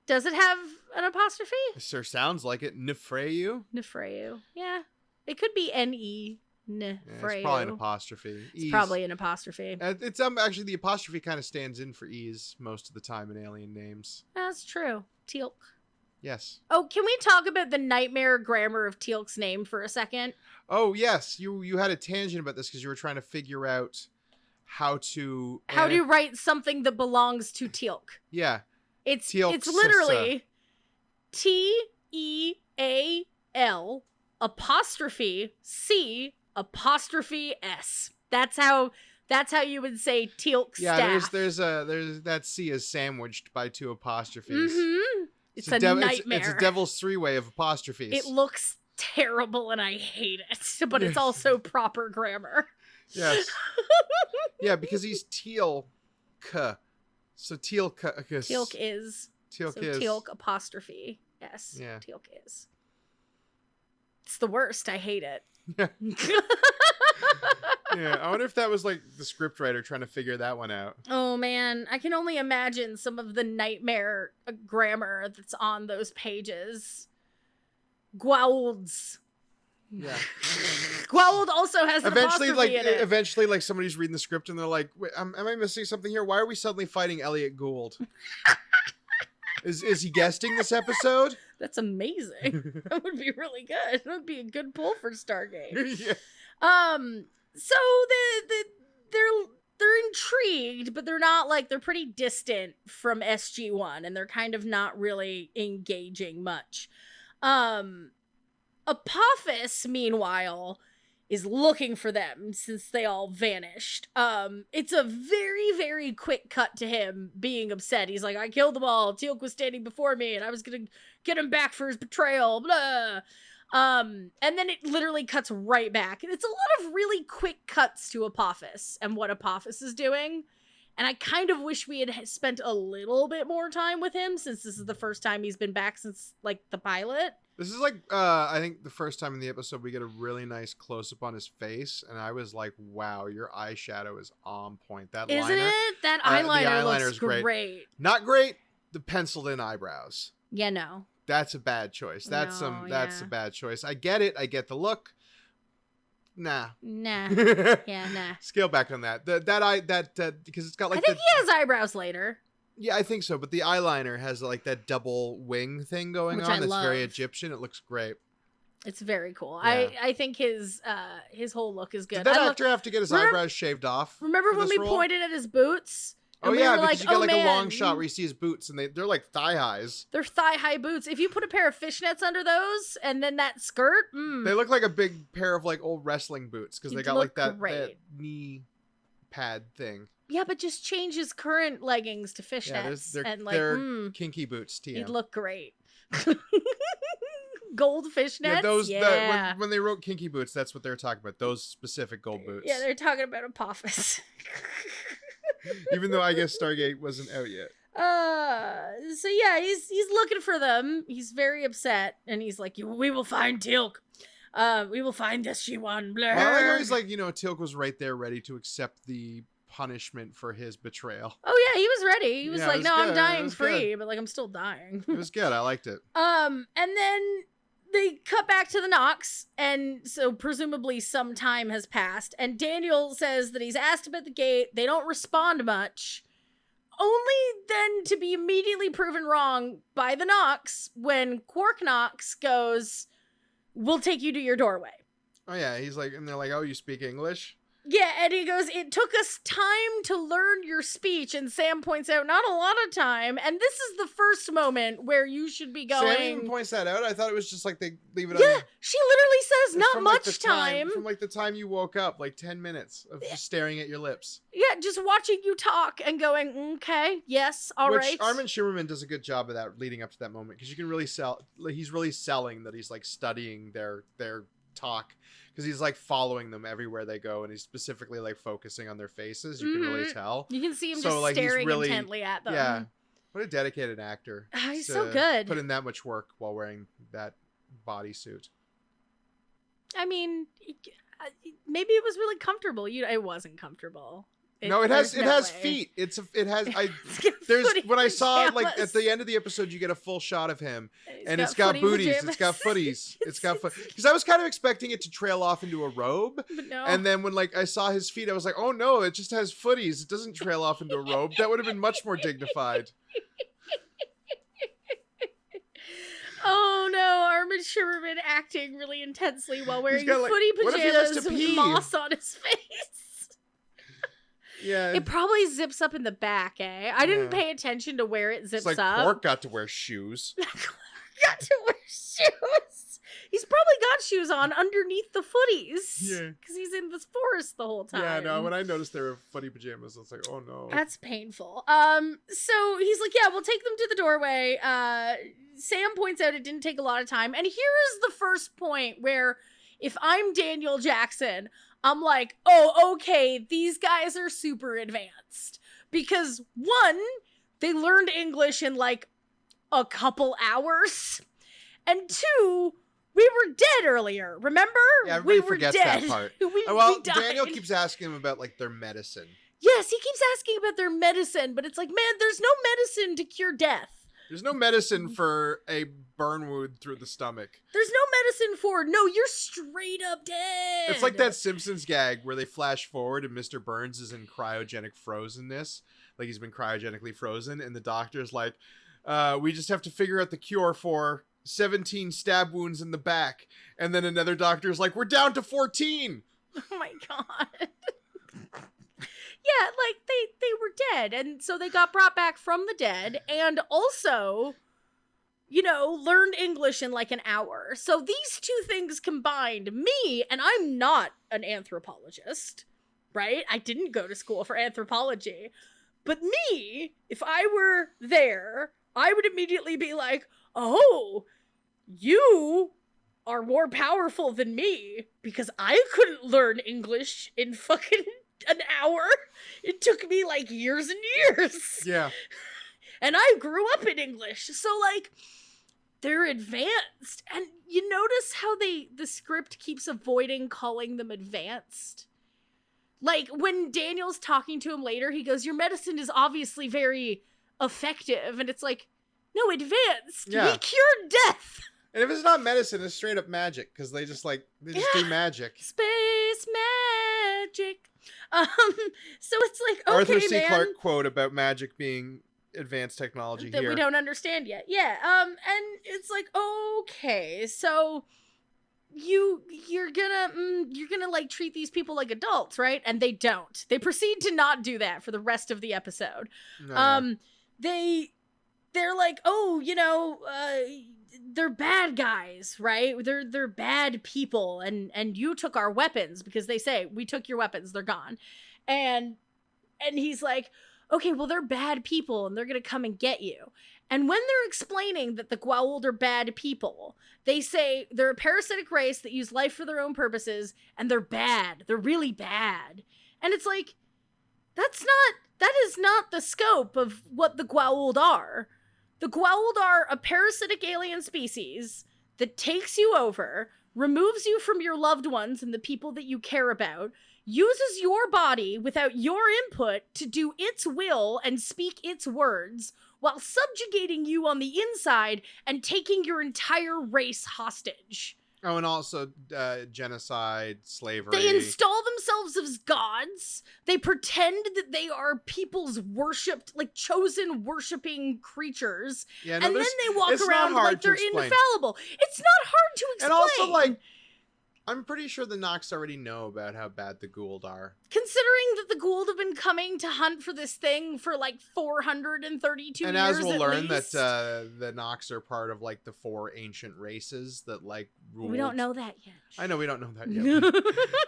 Does it have an apostrophe? It sure sounds like it. Nefreu? Nefreu. Yeah. It could be N-E. Nefreu. Yeah, it's probably an apostrophe. It's probably an apostrophe. It's actually the apostrophe kind of stands in for E's most of the time in alien names. That's true. Teal'c. Yes. Oh, can we talk about the nightmare grammar of Teal'c's name for a second? Oh, yes. You had a tangent about this because you were trying to figure out how to write something that belongs to Teal'c. Yeah. It's literally T-E-A-L apostrophe C apostrophe S. That's how you would say Teal'c staff. There's that C is sandwiched by two apostrophes. Mm-hmm. It's a nightmare. It's a devil's three-way of apostrophes. It looks terrible and I hate it, but it's also proper grammar. Yes. Yeah, because he's Teal'c. So Teal'c. Teal'c is. Teal'c apostrophe S. Yeah. Teal'c is. It's the worst. I hate it. Yeah, I wonder if that was like the scriptwriter trying to figure that one out. Oh man, I can only imagine some of the nightmare grammar that's on those pages. Gwauld's. Yeah. Gwauld also has an apostrophe in it. Eventually, like somebody's reading the script and they're like, wait, am I missing something here? Why are we suddenly fighting Elliot Gould? Is he guesting this episode? That's amazing. That would be really good. That would be a good pull for Stargate. Yeah. So they're intrigued, but they're not like, they're pretty distant from SG-1 and they're kind of not really engaging much. Apophis, meanwhile, is looking for them since they all vanished. It's a very, very quick cut to him being upset. He's like, I killed them all. Teal'c was standing before me and I was gonna get him back for his betrayal, blah. And then it literally cuts right back. And it's a lot of really quick cuts to Apophis and what Apophis is doing. And I kind of wish we had spent a little bit more time with him since this is the first time he's been back since, like, the pilot. This is like, I think the first time in the episode we get a really nice close-up on his face. And I was like, wow, your eyeshadow is on point. That Isn't liner, it? That eyeliner looks great. Not great. The penciled-in eyebrows. Yeah, no. That's a bad choice. That's a bad choice. I get it. I get the look. Nah. Yeah, nah. Scale back on that. That because it's got like. I think he has eyebrows later. Yeah, I think so. But the eyeliner has like that double wing thing going on. That's very Egyptian. It looks great. It's very cool. Yeah. I think his whole look is good. Did that actor have to get his eyebrows shaved off? Remember when we pointed at his boots? Oh yeah, because you got like a long shot where you see his boots, and they're like thigh highs. They're thigh high boots. If you put a pair of fishnets under those, and then that skirt, they look like a big pair of like old wrestling boots because they got like that knee pad thing. Yeah, but just change his current leggings to fishnets, they're kinky boots. TM. He'd look great. Gold fishnets. Yeah, those. When they wrote kinky boots, that's what they were talking about. Those specific gold boots. Yeah, they're talking about Apophis. Even though I guess Stargate wasn't out yet. So yeah, he's looking for them. He's very upset, and he's like, "We will find Teal'c. We will find SG-1." Blah. Well, I know he's like, Teal'c was right there, ready to accept the punishment for his betrayal. Oh yeah, he was ready. He was like, "No, good. I'm dying free," but like I'm still dying. It was good. I liked it. And then they cut back to the Knox, and so presumably some time has passed, and Daniel says that he's asked about the gate. They don't respond much, only then to be immediately proven wrong by the Knox when Quark Knox goes, "We'll take you to your doorway." Oh yeah, he's like, and they're like, "Oh, you speak English?" Yeah, and he goes, "It took us time to learn your speech," and Sam points out, "Not a lot of time," and this is the first moment where you should be going... Sam even points that out? I thought it was just like they leave it on... Yeah, she literally says, "Not much time." From like the time you woke up, like 10 minutes of just staring at your lips. Yeah, just watching you talk and going, "Okay, yes, all right." Which Armin Shimerian does a good job of that leading up to that moment, because you can really he's really selling that he's like studying their talk. Because he's like following them everywhere they go, and he's specifically like focusing on their faces. You can really tell. You can see him just staring intently at them. Yeah, what a dedicated actor. He's so good. Put in that much work while wearing that bodysuit. I mean, maybe it was really comfortable. It wasn't comfortable. It has feet. When I saw it, like at the end of the episode, you get a full shot of him, and it's got booties, pajamas. It's got footies, it's got foot. Because I was kind of expecting it to trail off into a robe, but no. And then when like I saw his feet, I was like, oh no, it just has footies. It doesn't trail off into a robe. That would have been much more dignified. Oh no, Armin Shimerian acting really intensely while wearing footy pajamas what if he has to with pee? moss on his face. Yeah. It probably zips up in the back, eh? I didn't pay attention to where it zips up. It's like up. Quark got to wear shoes. Got to wear shoes. He's probably got shoes on underneath the footies. Yeah. Because he's in this forest the whole time. Yeah, no, when I noticed they were footy pajamas, I was like, oh no. That's painful. So he's like, yeah, we'll take them to the doorway. Sam points out it didn't take a lot of time. And here is the first point where if I'm Daniel Jackson, I'm like, oh, okay, these guys are super advanced. Because, one, they learned English in, like, a couple hours. And two, we were dead earlier, remember? Yeah, everybody we were forgets dead. that part. we died. Daniel keeps asking him about, like, their medicine. Yes, he keeps asking about their medicine, but it's like, man, there's no medicine to cure death. There's no medicine for a burn wound through the stomach. There's no medicine for, no, you're straight up dead. It's like that Simpsons gag where they flash forward and Mr. Burns is in cryogenic frozenness. Like he's been cryogenically frozen. And the doctor's like, we just have to figure out the cure for 17 stab wounds in the back. And then another doctor's like, we're down to 14. Oh my God. Yeah, like they were dead, and so they got brought back from the dead, and also, learned English in like an hour. So these two things combined, me, and I'm not an anthropologist, right? I didn't go to school for anthropology. But me, if I were there, I would immediately be like, oh, you are more powerful than me, because I couldn't learn English in fucking an hour. It took me like years and years. Yeah. And I grew up in English. So like they're advanced. And you notice how the script keeps avoiding calling them advanced. Like when Daniel's talking to him later, he goes, your medicine is obviously very effective. And it's like, no, advanced. Yeah. We cured death. And if it's not medicine, it's straight up magic. Because they just do magic. Space magic. So it's like, okay, Arthur C. man. Clarke quote about magic being advanced technology that we don't understand yet. Yeah. And it's like, okay, so you're gonna like treat these people like adults, right? And they don't. They proceed to not do that for the rest of the episode. No. They're like, oh, they're bad guys, right? They're bad people, and you took our weapons, because they say, we took your weapons, they're gone. And he's like, okay, well, they're bad people, and they're gonna come and get you. And when they're explaining that the Goa'uld are bad people, they say they're a parasitic race that use life for their own purposes, and they're bad. They're really bad. And it's like, that is not the scope of what the Goa'uld are. The Goa'uld are a parasitic alien species that takes you over, removes you from your loved ones and the people that you care about, uses your body without your input to do its will and speak its words, while subjugating you on the inside and taking your entire race hostage. Oh, and also genocide, slavery. They install themselves as gods. They pretend that they are people's worshipped, like chosen worshipping creatures. Yeah, no, and then they walk around like they're infallible. It's not hard to explain. And also, like, I'm pretty sure the Nox already know about how bad the Goa'uld are. Considering that the Goa'uld have been coming to hunt for this thing for like 432 years And as we'll learn least. that the Nox are part of like the 4 ancient races that like ruled. We don't know that yet. I know we don't know that yet.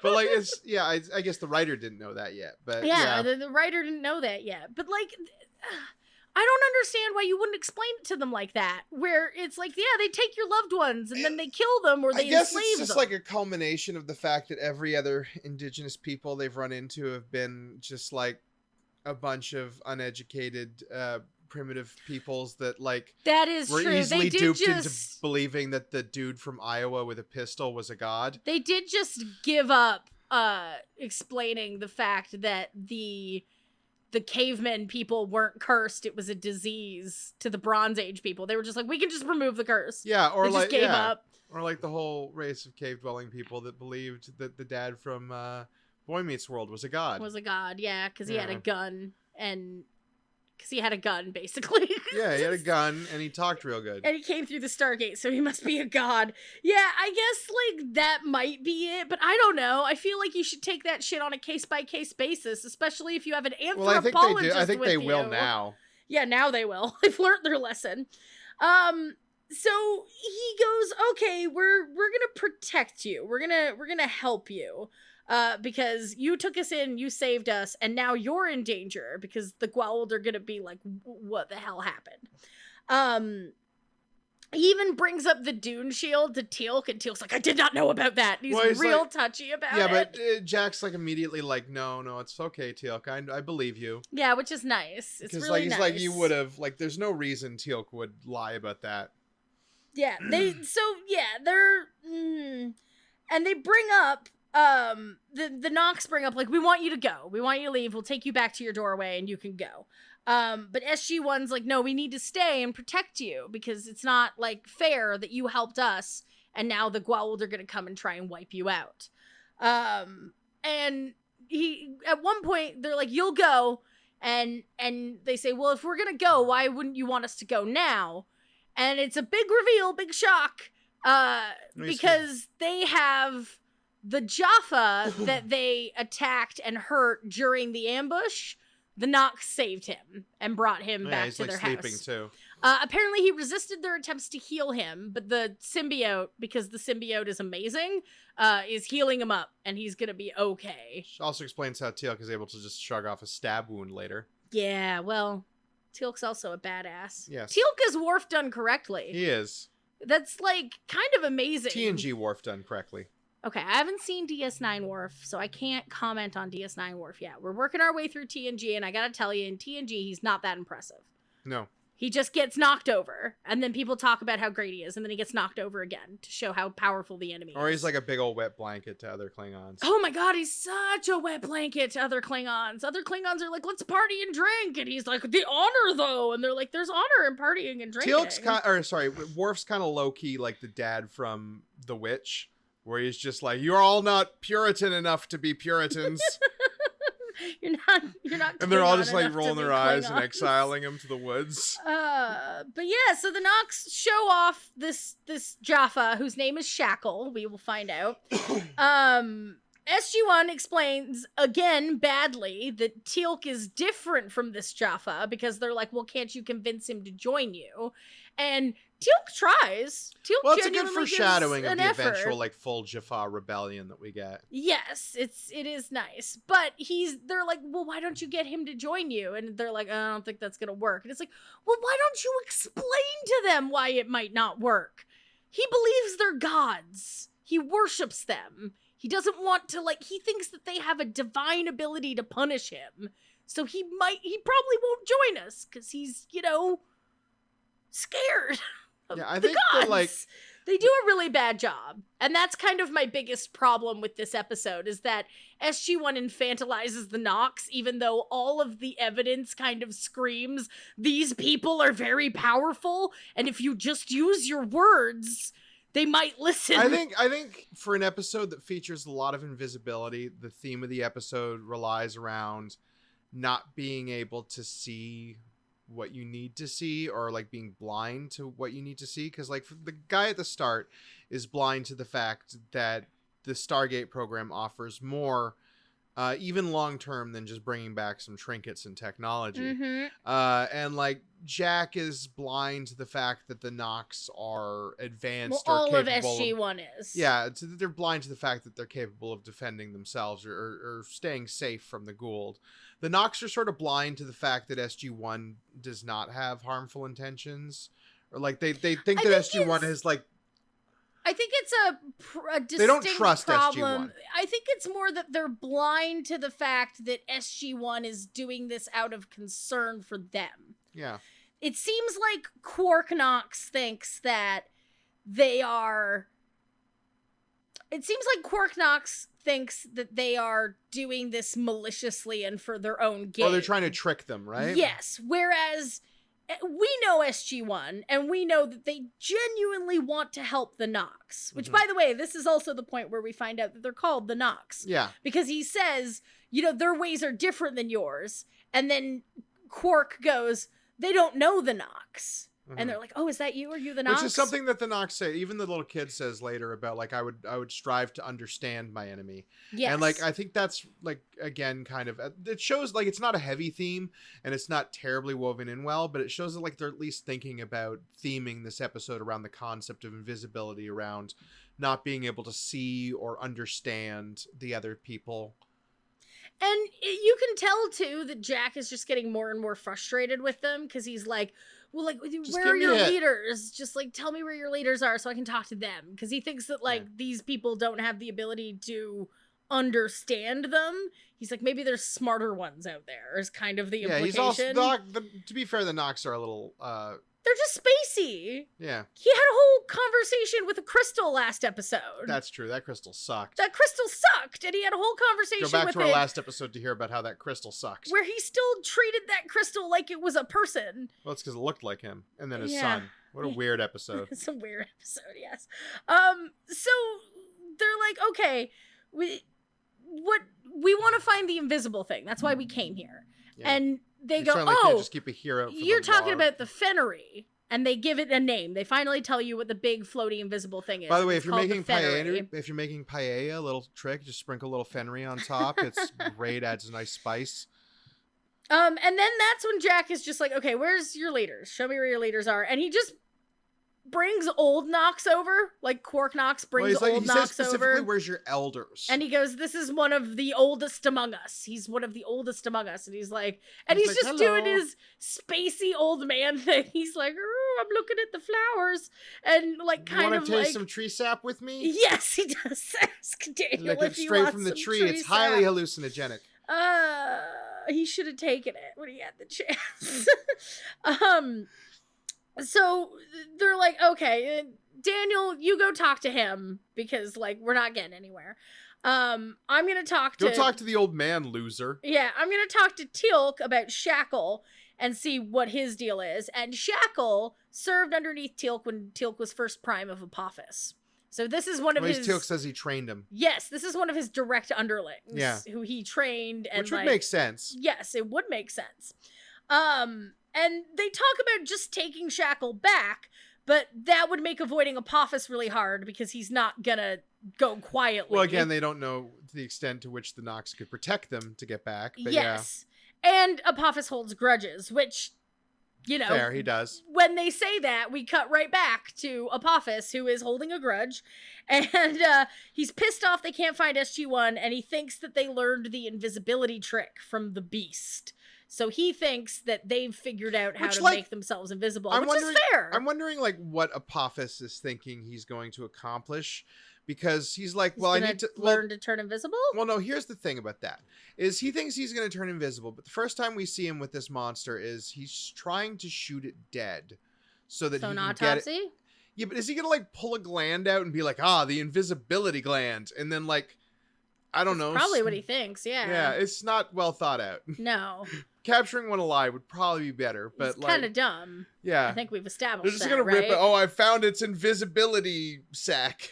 But like it's I guess the writer didn't know that yet. But yeah. The writer didn't know that yet. But like I don't understand why you wouldn't explain it to them like that, where it's like, yeah, they take your loved ones and then they kill them or they enslave them. I guess it's just like a culmination of the fact that every other indigenous people they've run into have been just like a bunch of uneducated, primitive peoples that like that is were true. easily duped into believing that the dude from Iowa with a pistol was a god. They did just give up explaining the fact that the cavemen people weren't cursed. It was a disease to the Bronze Age people. They were just like, we can just remove the curse. Yeah, or they just gave up. Or like the whole race of cave-dwelling people that believed that the dad from Boy Meets World was a god. Was a god, yeah, because he had a gun and... Because he had a gun, basically. Yeah, he had a gun, and he talked real good. And he came through the Stargate, so he must be a god. Yeah, I guess, like, that might be it, but I don't know. I feel like you should take that shit on a case-by-case basis, especially if you have an anthropologist Well, I think they do. I think with they you. will now. Yeah, now they will. They've learned their lesson. So he goes, okay, we're gonna protect you. We're gonna help you. Because you took us in, you saved us, and now you're in danger because the Goa'uld are gonna be like, what the hell happened? He even brings up the Dune shield to Teal'c, and Teal'c's like, I did not know about that. He's real like, touchy about it. Yeah, but Jack's like immediately like, no, it's okay, Teal'c. I believe you. Yeah, which is nice. It's really like, nice. He's like, you would have, like, there's no reason Teal'c would lie about that. Yeah, they're, and they bring up, the Nox bring up, like, we want you to go. We want you to leave. We'll take you back to your doorway and you can go. But SG-1's like, no, we need to stay and protect you because it's not, like, fair that you helped us and now the Goa'uld are gonna come and try and wipe you out. And he, at one point, they're like, you'll go. And they say, well, if we're gonna go, why wouldn't you want us to go now? And it's a big reveal, big shock, because they have... The Jaffa that they attacked and hurt during the ambush, the Nox saved him and brought him back to their house. He's sleeping too. Apparently he resisted their attempts to heal him, but the symbiote, because the symbiote is amazing, is healing him up, and he's gonna be okay. Also explains how Teal'c is able to just shrug off a stab wound later. Yeah, well, Teal'c's also a badass. Yes. Teal'c is Worf done correctly. He is. That's, like, kind of amazing. TNG Worf done correctly. Okay, I haven't seen DS9 Worf, so I can't comment on DS9 Worf yet. We're working our way through TNG, and I gotta tell you, in TNG, he's not that impressive. No. He just gets knocked over, and then people talk about how great he is, and then he gets knocked over again to show how powerful the enemy is. Or he's like a big old wet blanket to other Klingons. Oh my god, he's such a wet blanket to other Klingons. Other Klingons are like, let's party and drink, and he's like, the honor, though, and they're like, there's honor in partying and drinking. Worf's kind of low-key like the dad from The Witch. Where he's just like, you're all not Puritan enough to be Puritans. You're not. And they're all just like rolling their eyes and exiling him to the woods. But yeah, so the Nox show off this Jaffa whose name is Shackle. We will find out. SG-1 explains again badly that Teal'c is different from this Jaffa because they're like, well, can't you convince him to join you? And Teal'c tries. Teal'c it's a good foreshadowing of the effort. eventual like full Jaffa rebellion that we get. Yes, it is nice. But they're like, well, why don't you get him to join you? And they're like, I don't think that's gonna work. And it's like, well, why don't you explain to them why it might not work? He believes they're gods. He worships them. He doesn't want to, like, he thinks that they have a divine ability to punish him. So he probably won't join us because he's, scared. Yeah, I think that, like, They do a really bad job. And that's kind of my biggest problem with this episode, is that SG-1 infantilizes the Nox, even though all of the evidence kind of screams, these people are very powerful, and if you just use your words, they might listen. I think for an episode that features a lot of invisibility, the theme of the episode relies around not being able to see what you need to see, or like being blind to what you need to see. Because like the guy at the start is blind to the fact that the Stargate program offers more, even long term, than just bringing back some trinkets and technology. And like Jack is blind to the fact that the Nox are advanced, well, or all capable of SG-1 is. Yeah, they're blind to the fact that they're capable of defending themselves, or staying safe from the Goa'uld. The Nox are sort of blind to the fact that SG-1 does not have harmful intentions, or like they think that SG-1 is like. I think it's a distinct they don't trust problem. SG-1. I think it's more that they're blind to the fact that SG-1 is doing this out of concern for them. Yeah. It seems like Quark Nox thinks that they are... It seems like Quark Nox thinks that they are doing this maliciously and for their own gain. Or they're trying to trick them, right? Yes, whereas we know SG-1, and we know that they genuinely want to help the Nox. Which, by the way, this is also the point where we find out that they're called the Nox. Yeah. Because he says, their ways are different than yours. And then Quark goes, they don't know the Nox. And they're like, oh, is that you? Are you the Nox? Which is something that the Nox say. Even the little kid says later about, like, I would strive to understand my enemy. Yes. And, like, I think that's, like, again, kind of, it shows, like, it's not a heavy theme, and it's not terribly woven in well, but it shows that, like, they're at least thinking about theming this episode around the concept of invisibility, around not being able to see or understand the other people. And you can tell, too, that Jack is just getting more and more frustrated with them, because he's like, well, like, where are your leaders? Just, like, tell me where your leaders are so I can talk to them. Because he thinks that, like, these people don't have the ability to understand them. He's like, maybe there's smarter ones out there, is kind of the implication. He's also, to be fair, the Nox are a little... They're just spacey. Yeah. He had a whole conversation with a crystal last episode. That's true. That crystal sucked. That crystal sucked, and he had a whole conversation with it. Go back to our last episode to hear about how that crystal sucked. Where he still treated that crystal like it was a person. Well, it's because it looked like him. And then his son. What a weird episode. It's a weird episode, yes. So they're like, okay, we want to find the invisible thing. That's why we came here. Yeah. And they go, can't just keep a hero for you're talking about the Fennery. And they give it a name. They finally tell you what the big floaty invisible thing is. By the way, if you're making paella, a little trick, just sprinkle a little Fennery on top. It's great, adds a nice spice. And then that's when Jack is just like, okay, where's your leaders? Show me where your leaders are. And he just brings old Nox over, like Quark Nox brings old Nox over. Where's your elders? And he goes, this is one of the oldest among us. He's one of the oldest among us. And he's like, and he's just doing his spacey old man thing. He's like, oh, I'm looking at the flowers. And like, kind of like... You want to taste some tree sap with me? Yes, he does ask Daniel like if he straight wants from the some tree. tree It's sap. highly hallucinogenic. He should have taken it when he had the chance. So they're like, okay, Daniel, you go talk to him because like we're not getting anywhere. I'm gonna talk to the old man, loser. Yeah, I'm gonna talk to Teal'c about Shackle and see what his deal is. And Shackle served underneath Teal'c when Teal'c was first prime of Apophis. So this is one of his... Teal'c says he trained him. Yes, this is one of his direct underlings. Yeah. Who he trained. And which would make sense. Yes, it would make sense. And they talk about just taking Shackle back, but that would make avoiding Apophis really hard because he's not gonna go quietly. Well, again, they don't know the extent to which the Nox could protect them to get back. But yes. Yeah. And Apophis holds grudges, which... Fair, he does. When they say that, we cut right back to Apophis, who is holding a grudge, and he's pissed off they can't find SG-1, and he thinks that they learned the invisibility trick from the Beast. So he thinks that they've figured out how to make themselves invisible, which is fair. I'm wondering, like, what Apophis is thinking he's going to accomplish. Because he's like, I need to learn to turn invisible? Well, no, here's the thing about that. Is he thinks he's going to turn invisible, but the first time we see him with this monster is he's trying to shoot it dead. So that he can autopsy? get it. Yeah, but is he gonna like pull a gland out and be like, the invisibility gland, and then like, I don't know. Probably what he thinks. Yeah. Yeah, it's not well thought out. No. Capturing one alive would probably be better, but it's kind of dumb. Yeah. I think we've established they're just that, gonna right? rip it. Oh, I found its invisibility sack.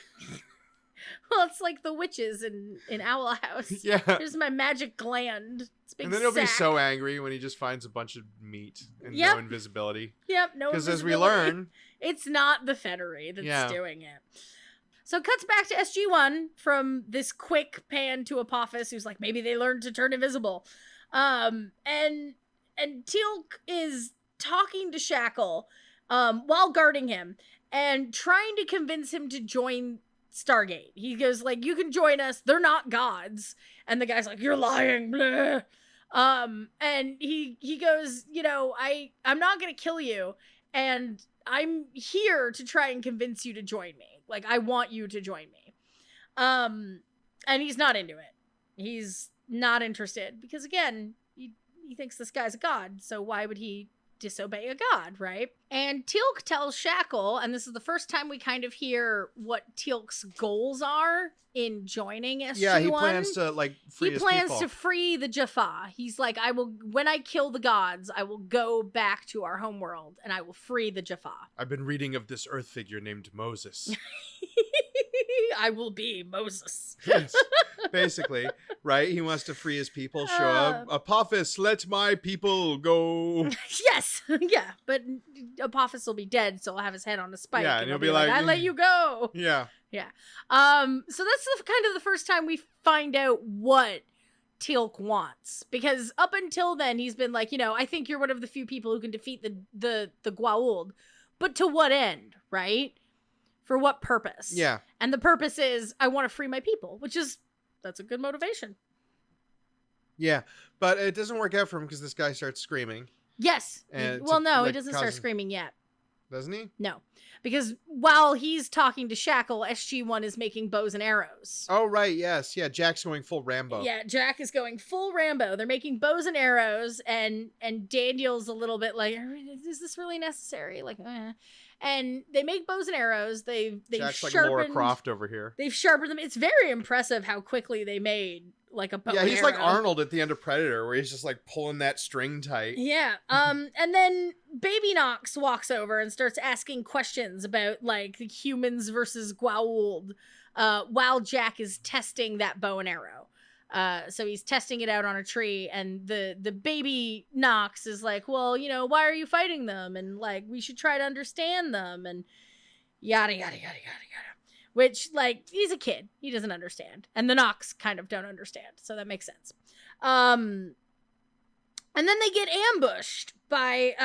Well, it's like the witches in Owl House. Yeah. Here's my magic gland. It's big And then he'll be sack. so angry when he just finds a bunch of meat and no invisibility. Yep, no invisibility. Because as we learn, it's not the Fennery that's doing it. So it cuts back to SG-1 from this quick pan to Apophis, who's like, maybe they learned to turn invisible. And Teal'c is talking to Shackle while guarding him and trying to convince him to join Stargate. He goes like, you can join us. They're not gods. And the guy's like, you're lying. Blah. And he goes, I'm not going to kill you. And I'm here to try and convince you to join me. Like, I want you to join me. And he's not into it. He's not interested because, again, he thinks this guy's a god. So why would he disobey a god, right? And Teal'c tells Shackle, and this is the first time we kind of hear what Teal'c's goals are in joining SG-1. Yeah, he plans to free his people. He plans to free the Jaffa. He's like, when I kill the gods, I will go back to our homeworld and I will free the Jaffa. I've been reading of this earth figure named Moses. I will be Moses. Yes, basically, right? He wants to free his people. Show up. Apophis, let my people go. Yes, yeah, but Apophis will be dead, so he'll have his head on a spike. Yeah, and he'll be like, I let you go. Yeah. Yeah. So that's kind of the first time we find out what Teal'c wants, because up until then he's been like, I think you're one of the few people who can defeat the Goa'uld, but to what end, right? For what purpose? Yeah. And the purpose is, I want to free my people, that's a good motivation. Yeah, but it doesn't work out for him because this guy starts screaming. Yes. And he doesn't start screaming yet. Doesn't he? No. Because while he's talking to Shackle, SG-1 is making bows and arrows. Oh, right, yes. Yeah, Jack's going full Rambo. Yeah, Jack is going full Rambo. They're making bows and arrows, and Daniel's a little bit like, is this really necessary? Like, And they make bows and arrows. They've Jack's like sharpened, Laura Croft over here. They've sharpened them. It's very impressive how quickly they made like a bow and arrow. Yeah, he's like Arnold at the end of Predator, where he's just like pulling that string tight. Yeah. And then Baby Nox walks over and starts asking questions about like the humans versus Goa'uld, while Jack is testing that bow and arrow. So he's testing it out on a tree, and the baby Nox is like, well, why are you fighting them? And like, we should try to understand them, and yada, yada, yada, yada, yada. Which, like, he's a kid. He doesn't understand. And the Nox kind of don't understand. So that makes sense. And then they get ambushed by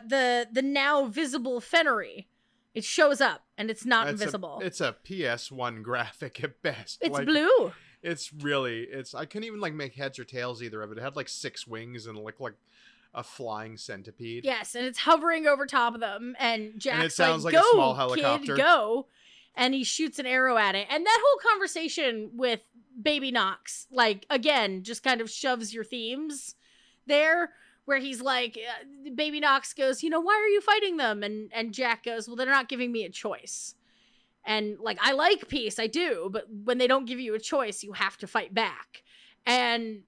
the now visible Fennery. It shows up, and it's not invisible. It's a PS1 graphic at best. It's blue. It's really, I couldn't even like make heads or tails either of it. It had like 6 wings and looked like a flying centipede. Yes, and it's hovering over top of them, and Jack's and it sounds like go, a small helicopter. Kid, go. And he shoots an arrow at it. And that whole conversation with Baby Nox, like, again, just kind of shoves your themes there, where he's like, Baby Nox goes, why are you fighting them? And Jack goes, well, they're not giving me a choice. And, like, I like peace, I do, but when they don't give you a choice, you have to fight back. And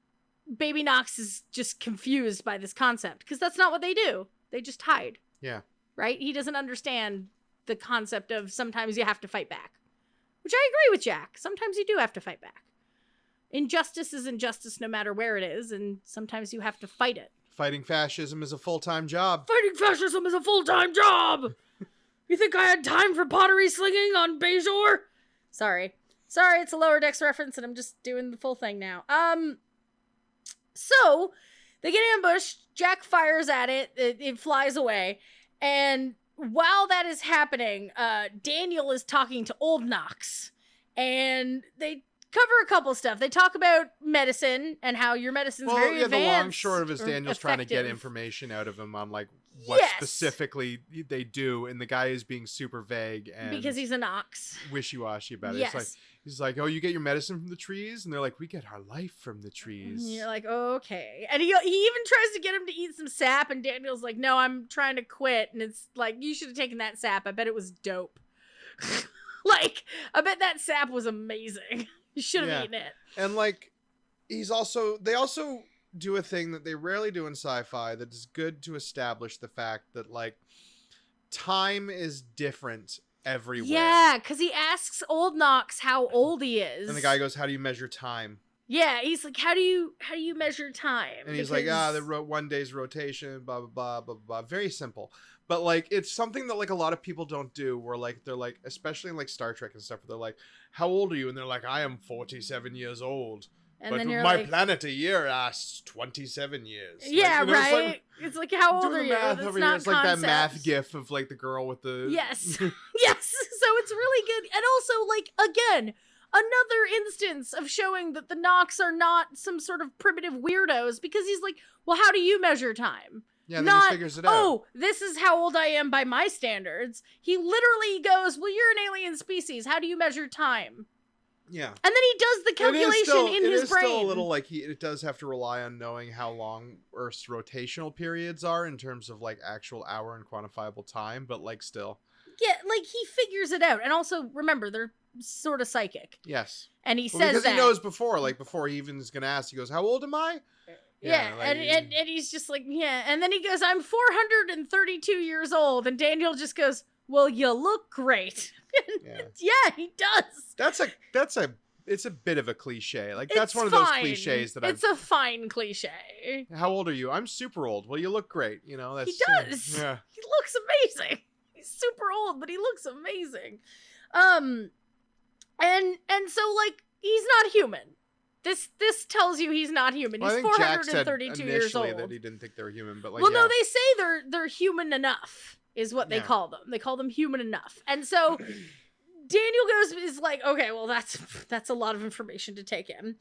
Baby Nox is just confused by this concept, because that's not what they do. They just hide. Yeah. Right? He doesn't understand the concept of sometimes you have to fight back. Which I agree with Jack. Sometimes you do have to fight back. Injustice is injustice no matter where it is, and sometimes you have to fight it. Fighting fascism is a full-time job. Fighting fascism is a full-time job! You think I had time for pottery slinging on Bajor? Sorry, it's a Lower Decks reference, and I'm just doing the full thing now. So, they get ambushed, Jack fires at it, it flies away, and while that is happening, Daniel is talking to Old Nox, and they cover a couple stuff. They talk about medicine and how your medicine's very advanced. The long short of it is Daniel's trying to get information out of him on like what specifically they do, and the guy is being super vague and because he's a Nox, wishy-washy about it. Yes. It's like he's like, oh, you get your medicine from the trees, and they're like, we get our life from the trees. And you're like, okay. And he even tries to get him to eat some sap, and Daniel's like, no, I'm trying to quit. And it's like, you should have taken that sap. I bet it was dope. Like, I bet that sap was amazing. You should have eaten it. And like, they also do a thing that they rarely do in sci-fi that is good to establish the fact that like time is different everywhere. Yeah, because he asks old Knox how old he is. And the guy goes, how do you measure time? Yeah, he's like, how do you measure time? And he's like, one day's rotation, blah, blah, blah, blah, blah. Very simple. But like, it's something that like a lot of people don't do where like, they're like, especially in like Star Trek and stuff, where they're like, how old are you? And they're like, I am 47 years old. And but then you're my like, planet a year lasts 27 years. Yeah, like, right? It's like, how old are you? Math That's over not here. It's like that math concepts. gif of like the girl with the... Yes. Yes. So it's really good. And also, like, again, another instance of showing that the Nox are not some sort of primitive weirdos, because he's like, well, how do you measure time? Yeah, then he figures it out. Oh, this is how old I am by my standards. He literally goes, well, you're an alien species. How do you measure time? Yeah. And then he does the calculation in his brain. It is still a little like it does have to rely on knowing how long Earth's rotational periods are in terms of like actual hour and quantifiable time, but like still. Yeah, like he figures it out. And also, remember, they're sort of psychic. Yes. And he says because that. he knows before he even is going to ask, he goes, how old am I? Yeah, like, and he's just like, yeah. And then he goes, I'm 432 years old. And Daniel just goes, well, you look great. Yeah, he does. It's a bit of a cliche. Like, that's one of fine. those cliches that It's a fine cliche. How old are you? I'm super old. Well, you look great. You know, that's... He does. Yeah. He looks amazing. He's super old, but he looks amazing. And so, like, he's not human. This tells you he's not human. He's 432 years old. That he didn't think they were human, but like, well, no, they say they're human enough is what they call them. They call them human enough. And so Daniel is like, okay, well, that's a lot of information to take in.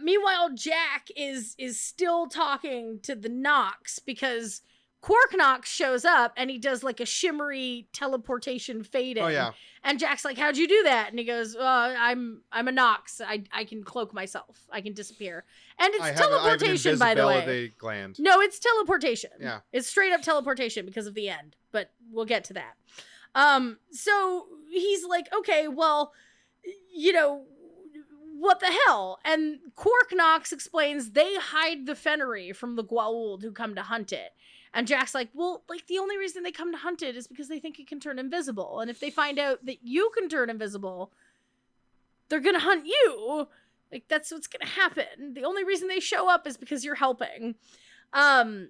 Meanwhile, Jack is still talking to the Nox because Quark Knox shows up and he does like a shimmery teleportation fade in. Oh yeah. And Jack's like, how'd you do that? And he goes, I'm a Nox. I can cloak myself. I can disappear. And it's teleportation, by the way. Gland. No, it's teleportation. Yeah. It's straight up teleportation because of the end, but we'll get to that. So he's like, okay, well, you know, what the hell? And Quark Knox explains they hide the Fennery from the Goa'uld who come to hunt it. And Jack's like, well, like, the only reason they come to hunt it is because they think it can turn invisible. And if they find out that you can turn invisible, they're gonna hunt you. Like, that's what's gonna happen. The only reason they show up is because you're helping. And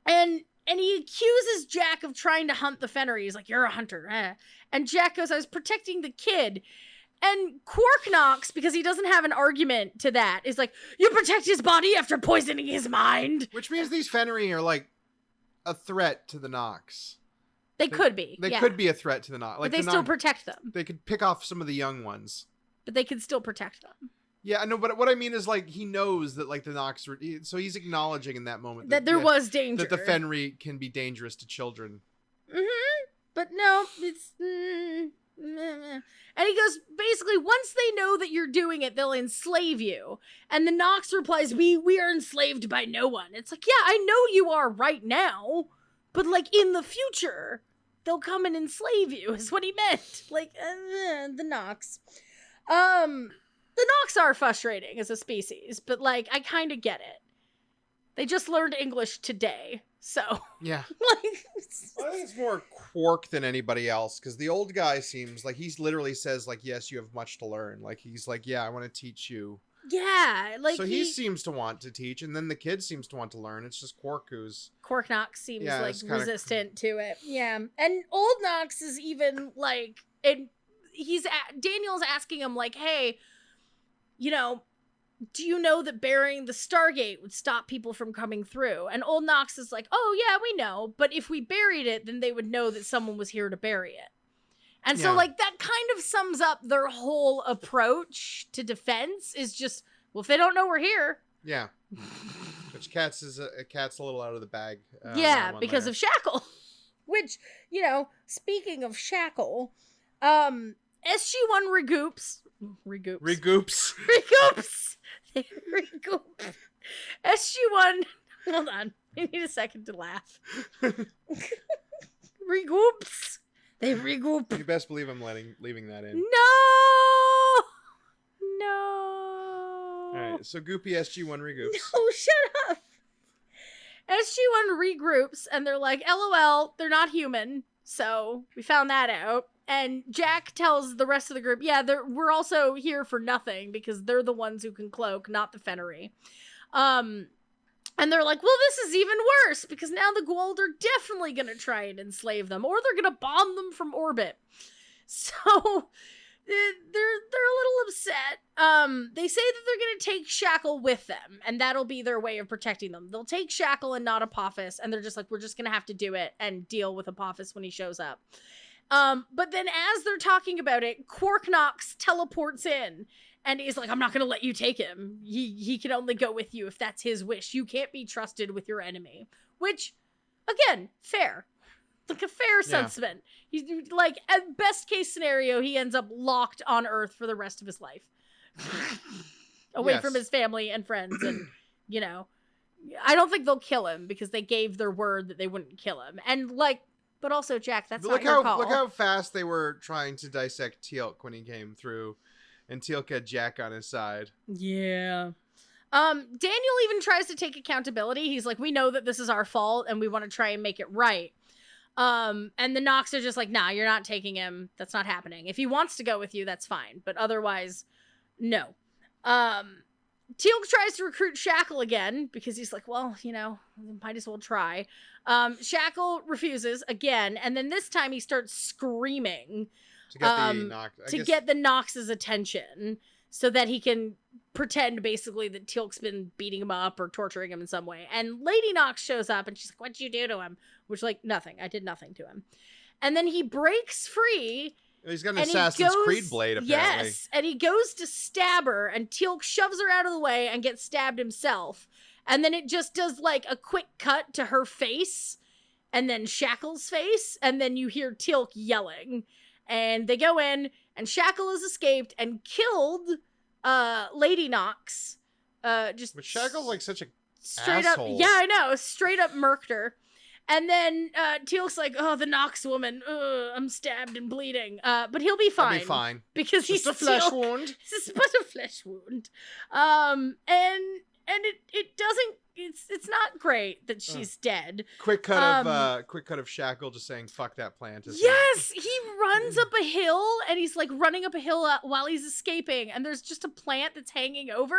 he accuses Jack of trying to hunt the Fennery. He's like, you're a hunter. And Jack goes, I was protecting the kid. And Quark Knox, because he doesn't have an argument to that, is like, you protect his body after poisoning his mind. Which means these Fennery are like a threat to the Nox. They could be. They could be a threat to the Nox. Like, but they still protect them. They could pick off some of the young ones. But they can still protect them. Yeah, I know, but what I mean is, like, he knows that, like, the Nox... So he's acknowledging in that moment that there was danger. That the Fennery can be dangerous to children. Mm-hmm. But no, it's... And he goes, basically, once they know that you're doing it, they'll enslave you. And the Nox replies, we are enslaved by no one. It's like, yeah, I know you are right now, but, like, in the future, they'll come and enslave you, is what he meant. Like, the Nox. The Nox are frustrating as a species, but, like, I kind of get it. They just learned English today, so... Yeah. Like... I think it's more Quark than anybody else, because the old guy seems like he literally says, like, yes, you have much to learn. Like, he's like, yeah, I want to teach you. Yeah, like, so he seems to want to teach, and then the kid seems to want to learn. It's just Quark who's... Quark Knox seems, like, resistant to it. Yeah. And old Knox is even, like... Daniel's asking him, like, hey, you know... do you know that burying the Stargate would stop people from coming through? And old Knox is like, oh, yeah, we know. But if we buried it, then they would know that someone was here to bury it. And so, like, that kind of sums up their whole approach to defense is just, well, if they don't know we're here. Yeah. Which Cat's a little out of the bag. Yeah, because of Shackle. Which, you know, speaking of Shackle, SG-1 regroups. SG-1, hold on, I need a second to laugh. Regroups They regroup. You best believe I'm leaving that in. No. All right, so goopy SG-1 regroups. No, shut up. SG-1 regroups, and they're like, LOL, they're not human. So we found that out. And Jack tells the rest of the group, yeah, we're also here for nothing because they're the ones who can cloak, not the Fennery. And they're like, well, this is even worse because now the Goa'uld are definitely going to try and enslave them, or they're going to bomb them from orbit. So they're a little upset. They say that they're going to take Shackle with them, and that'll be their way of protecting them. They'll take Shackle and not Apophis, and they're just like, we're just going to have to do it and deal with Apophis when he shows up. But then as they're talking about it, Quarknox teleports in. And he's like, I'm not going to let you take him. He can only go with you if that's his wish. You can't be trusted with your enemy. Which, again, fair. Like a fair sentiment. He's like, at best case scenario, he ends up locked on Earth for the rest of his life. Away from his family and friends. And, you know, I don't think they'll kill him because they gave their word that they wouldn't kill him. And, like, but also, Jack, that's not your call. Look how fast they were trying to dissect Teal'c when he came through. And Teal'c had Jack on his side. Yeah. Daniel even tries to take accountability. He's like, we know that this is our fault, and we want to try and make it right. And the Nox are just like, nah, you're not taking him. That's not happening. If he wants to go with you, that's fine. But otherwise, no. Teal'c tries to recruit Shackle again, because he's like, well, you know, might as well try. Shackle refuses again, and then this time he starts screaming to get the Nox's attention so that he can pretend basically that Teal'c's been beating him up or torturing him in some way. And Lady Nox shows up and she's like, what'd you do to him? Which, like, nothing. I did nothing to him. And then he breaks free. He's got an Assassin's Creed blade, apparently. Yes, and he goes to stab her, and Teal'c shoves her out of the way and gets stabbed himself. And then it just does, like, a quick cut to her face, and then Shackle's face, and then you hear Teal'c yelling. And they go in, and Shackle has escaped and killed Lady Nox. But Shackle's like such a straight asshole. Up, yeah, I know, straight up murked her. And then Teal'c's like, oh, the Nox woman, I'm stabbed and bleeding. But he'll be fine. He'll be fine. Because he's just a flesh wound. It's but a flesh wound. And it doesn't. It's not great that she's dead. Quick cut of Shackle just saying "fuck that plant." Yes, he runs up a hill and he's like running up a hill while he's escaping, and there's just a plant that's hanging over,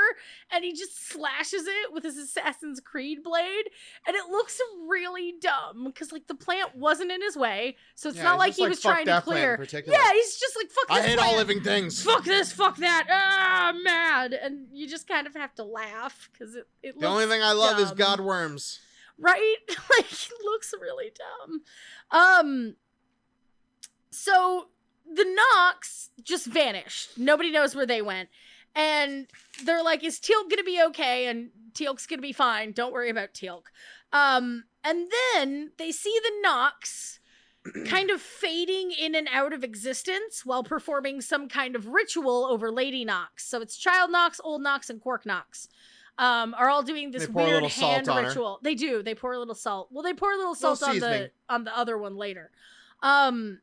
and he just slashes it with his Assassin's Creed blade, and it looks really dumb because like the plant wasn't in his way, so it's not like he was trying to clear. Yeah, he's just like, fuck this I hate plant. all living things. Fuck this, fuck that. I'm mad, and you just kind of have to laugh because it looks the only thing I love dumb. is God worms. Right? Like, it looks really dumb. So the Nox just vanished. Nobody knows where they went. And they're like, is Teal'c gonna be okay? And Teal'c's gonna be fine. Don't worry about Teal'c. And then they see the Nox kind of fading in and out of existence while performing some kind of ritual over Lady Nox. So it's Child Nox, Old Nox, and Quark Nox. Are all doing this weird hand ritual. They do. They pour a little salt. Well, they pour a little salt on the other one later. And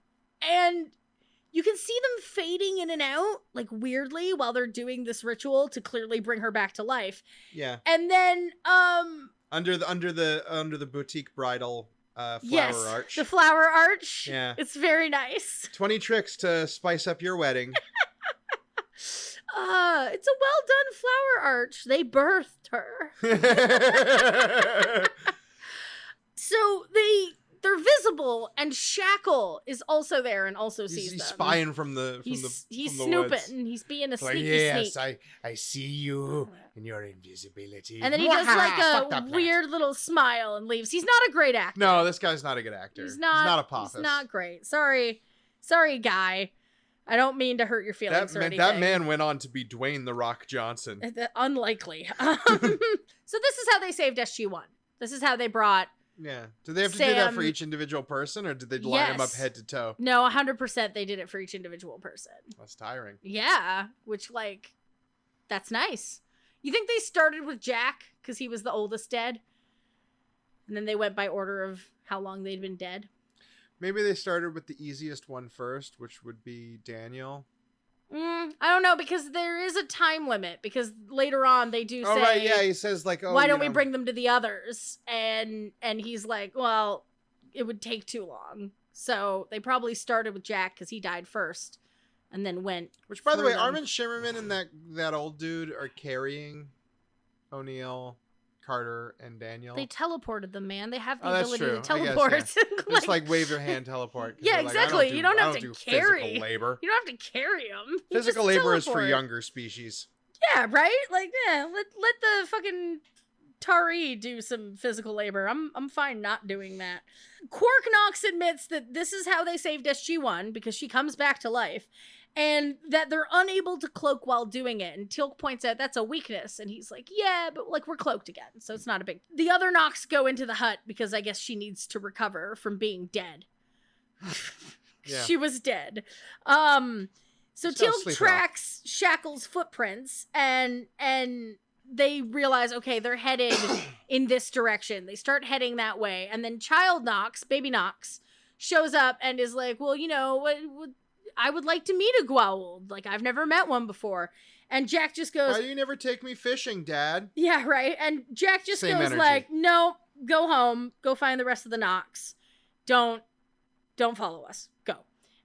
you can see them fading in and out, like weirdly, while they're doing this ritual to clearly bring her back to life. Yeah. And then under the boutique bridal flower arch. The flower arch. Yeah. It's very nice. 20 tricks to spice up your wedding. It's a well-done flower arch. They birthed her. So they're visible, and Shackle is also there and also sees them. He's spying from the He's from snooping. The woods. He's being a sneaky yes, sneak. I see you in your invisibility. And then he does like a weird little smile and leaves. He's not a great actor. No, this guy's not a good actor. He's not Apophis. He's not great. Sorry, guy. I don't mean to hurt your feelings or anything. That man went on to be Dwayne "The Rock" Johnson. Unlikely. So this is how they saved SG-1. This is how they brought. Yeah. Did they have to do that for each individual person, or did they line them up head to toe? No, 100% they did it for each individual person. That's tiring. Yeah, which, like, that's nice. You think they started with Jack because he was the oldest dead? And then they went by order of how long they'd been dead? Maybe they started with the easiest one first, which would be Daniel. I don't know, because there is a time limit, because later on they do say... Oh, right, yeah, he says, like, oh, why don't we bring them to the others? And he's like, well, it would take too long. So they probably started with Jack, because he died first, and then went... Which, by the way, Armin Shimerian and that old dude are carrying O'Neill, Carter, and Daniel. They teleported them, man. They have the that's ability true. to teleport. Guess, yeah. Just like wave your hand, teleport. Yeah, exactly. Like, you don't have to do carry. Physical labor. You don't have to carry them. Physical labor is for younger species. Yeah, right? Like, yeah, let the fucking Tari do some physical labor. I'm fine not doing that. Quark Knox admits that this is how they saved SG-1, because she comes back to life, and that they're unable to cloak while doing it. And Teal'c points out that's a weakness. And he's like, yeah, but like we're cloaked again, so it's not a big... The other Nox go into the hut because I guess she needs to recover from being dead. Yeah. She was dead. So Teal'c tracks Shackle's footprints and they realize, okay, they're headed in this direction. They start heading that way. And then Child Nox, Baby Nox, shows up and is like, well, you know, what I would like to meet a Goa'uld. Like, I've never met one before. And Jack just goes... Why do you never take me fishing, Dad? Yeah, right. And Jack just goes like, no, go home. Go find the rest of the Nox. Don't follow us. Go.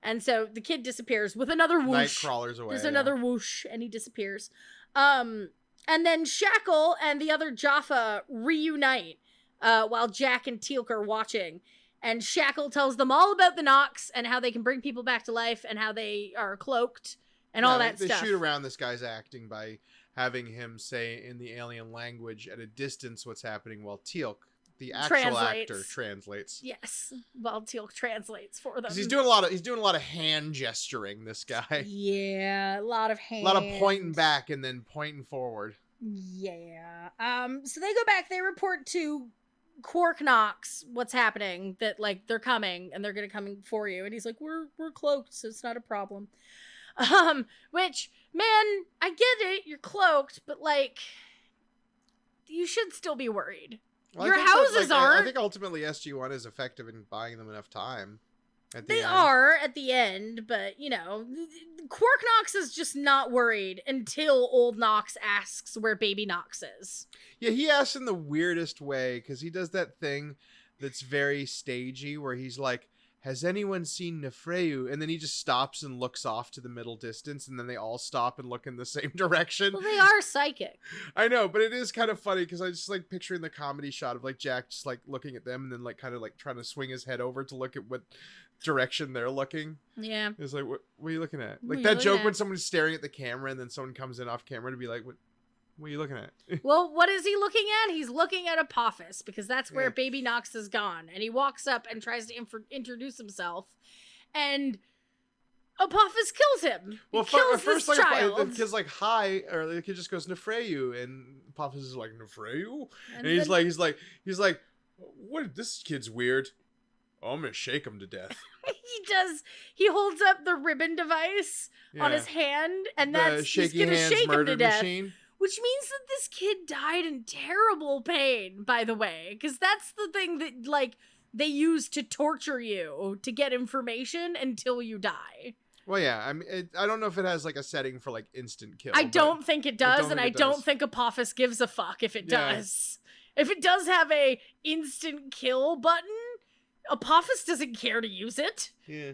And so the kid disappears with another whoosh. Night crawlers away. There's another whoosh, and he disappears. And then Shackle and the other Jaffa reunite while Jack and Teal'c are watching. And Shackle tells them all about the Nox and how they can bring people back to life and how they are cloaked and all that stuff. They shoot around this guy's acting by having him say in the alien language at a distance what's happening while Teal'c, the actual actor, translates. Yes, while Teal'c translates for them. He's doing a lot of hand gesturing, this guy. Yeah, a lot of hands. A lot of pointing back and then pointing forward. Yeah. So they go back, they report to Quark Knox what's happening, that like they're coming and they're gonna come for you, and he's like, we're cloaked, so it's not a problem. Which, man, I get it, you're cloaked, but like you should still be worried. Well, your houses aren't. I think ultimately SG-1 is effective in buying them enough time. They are at the end, but you know, Quark Knox is just not worried until old Knox asks where baby Knox is. Yeah, he asks in the weirdest way, because he does that thing that's very stagey where he's like, has anyone seen Nefreu? And then he just stops and looks off to the middle distance, and then they all stop and look in the same direction. Well, they are psychic. I know, but it is kind of funny because I just like picturing the comedy shot of like Jack just like looking at them and then like kind of like trying to swing his head over to look at what direction they're looking. Yeah. It's like, what are you looking at? Like that joke when someone's staring at the camera and then someone comes in off camera to be like, what are you looking at? Well, what is he looking at? He's looking at Apophis, because that's where baby Knox has gone. And he walks up and tries to introduce himself, and Apophis kills him. Well, kills first, this child. The kid's like, hi, or the kid just goes, Nefreu, and Apophis is like, Nefreu? And he's like, what? This kid's weird. Oh, I'm gonna shake him to death. He does. He holds up the ribbon device on his hand, and he's gonna shake him to death. Machine. Which means that this kid died in terrible pain, by the way. Because that's the thing that, like, they use to torture you to get information until you die. Well, yeah. I mean, I don't know if it has, like, a setting for, like, instant kill. I don't think it does, and I don't think Apophis gives a fuck if it does. If it does have a instant kill button, Apophis doesn't care to use it. Yeah.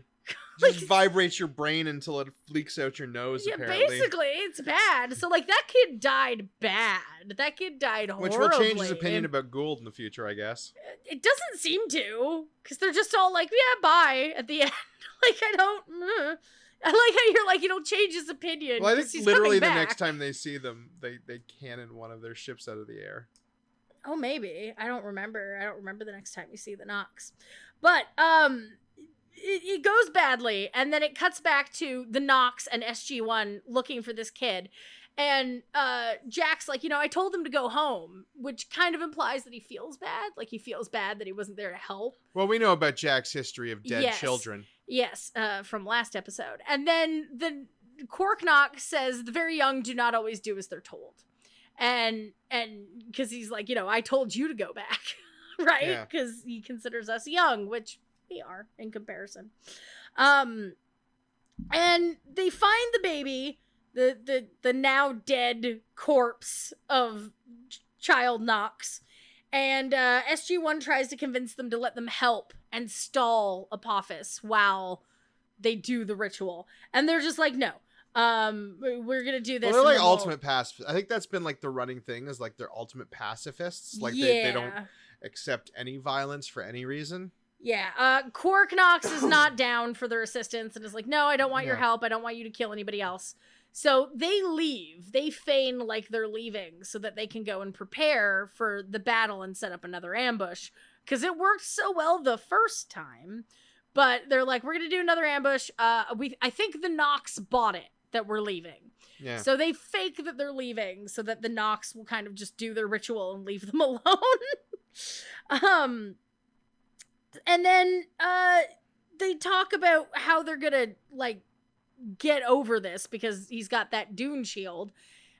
Just vibrates your brain until it leaks out your nose, apparently. Basically, it's bad. So, like, that kid died bad. That kid died horribly. Which will change his opinion about Goa'uld in the future, I guess. It doesn't seem to, because they're just all like, yeah, bye, at the end. Like, I like how you're like, it'll change his opinion. Well, I think literally the next time they see them, they cannon one of their ships out of the air. Oh, maybe. I don't remember. I don't remember the next time you see the Nox. But, it goes badly, and then it cuts back to the Nox and SG-1 looking for this kid. And Jack's like, you know, I told him to go home, which kind of implies that he feels bad. Like, he feels bad that he wasn't there to help. Well, we know about Jack's history of dead children. Yes, from last episode. And then the Quark Nox says the very young do not always do as they're told. And because he's like, you know, I told you to go back, right? Because he considers us young, which We are, in comparison. And they find the baby, the now dead corpse of child Knox. And SG-1 tries to convince them to let them help and stall Apophis while they do the ritual. And they're just like, no. We're gonna do this. Well, they're like ultimate pacifists. I think that's been like the running thing is like they're ultimate pacifists. Like they don't accept any violence for any reason. Yeah, Quark Knox is not down for their assistance and is like, no, I don't want your help. I don't want you to kill anybody else. So they leave. They feign like they're leaving so that they can go and prepare for the battle and set up another ambush. Because it worked so well the first time. But they're like, we're going to do another ambush. I think the Knox bought it that we're leaving. Yeah. So they fake that they're leaving so that the Knox will kind of just do their ritual and leave them alone. And then they talk about how they're gonna like get over this because he's got that Dune shield.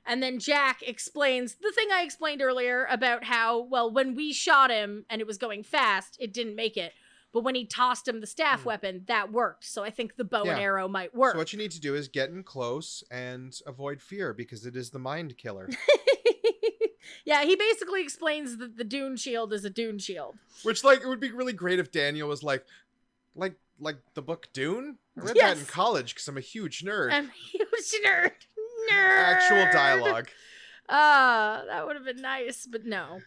And then Jack explains the thing I explained earlier about how, well, when we shot him and it was going fast, it didn't make it. But when he tossed him the staff weapon, that worked. So I think the bow and arrow might work. So what you need to do is get in close and avoid fear because it is the mind killer. Yeah, he basically explains that the Dune shield is a Dune shield. Which, like, it would be really great if Daniel was like the book Dune? I read that in college because I'm a huge nerd. I'm a huge nerd. Nerd! Actual dialogue. That would have been nice, but no.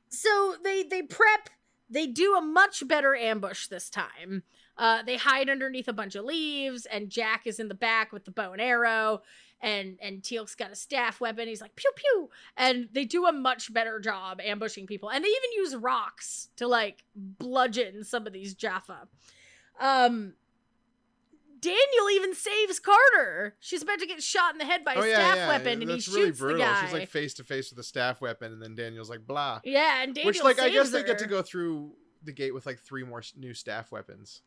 So they prep. They do a much better ambush this time. They hide underneath a bunch of leaves, and Jack is in the back with the bow and arrow. And Teal'c's got a staff weapon. He's like, pew, pew. And they do a much better job ambushing people. And they even use rocks to, like, bludgeon some of these Jaffa. Daniel even saves Carter. She's about to get shot in the head by a staff weapon, and he shoots the guy. She's, like, face-to-face with a staff weapon, and then Daniel's like, blah. Yeah, and Daniel Which, like, I guess her. they get to go through the gate with, like, 3 more new staff weapons.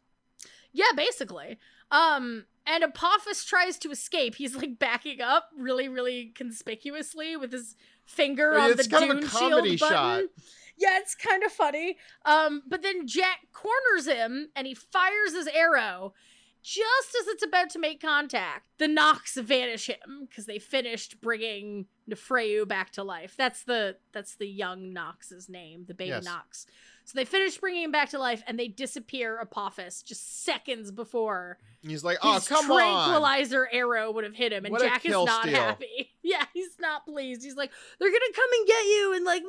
Yeah, basically. And Apophis tries to escape. He's like backing up really, really conspicuously with his finger on the Dune shield button. Yeah, it's kind of funny. But then Jack corners him and he fires his arrow. Just as it's about to make contact, the Nox vanish him because they finished bringing Nefreu back to life. That's the young Nox's name, the baby Nox. So they finished bringing him back to life, and they disappear Apophis just seconds before. He's like, "Oh, come on!" Tranquilizer arrow would have hit him, and what Jack is not happy. Yeah, he's not pleased. He's like, "They're gonna come and get you," and like,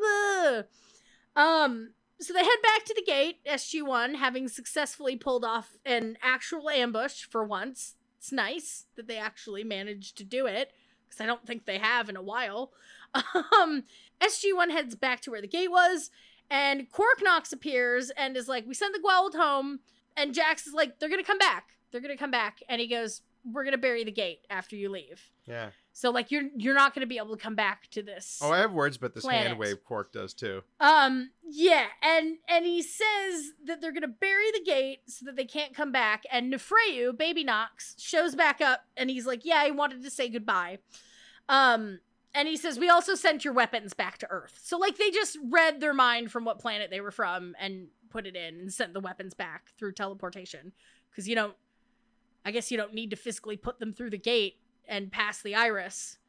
ugh. So they head back to the gate, SG-1, having successfully pulled off an actual ambush for once. It's nice that they actually managed to do it, because I don't think they have in a while. SG-1 heads back to where the gate was, and Quark Knox appears and is like, we sent the Gweld home, and Jax is like, they're gonna come back. They're gonna come back. And he goes, we're gonna bury the gate after you leave. Yeah. So, like, you're not gonna be able to come back to this. Oh, I have words, but this planet. hand wave Quark does too. Yeah, and he says that they're gonna bury the gate so that they can't come back, and Nefreu, baby Nox, shows back up, and he's like, yeah, I wanted to say goodbye. And he says, we also sent your weapons back to Earth. So, like, they just read their mind from what planet they were from and put it in and sent the weapons back through teleportation. Because I guess you don't need to physically put them through the gate and pass the iris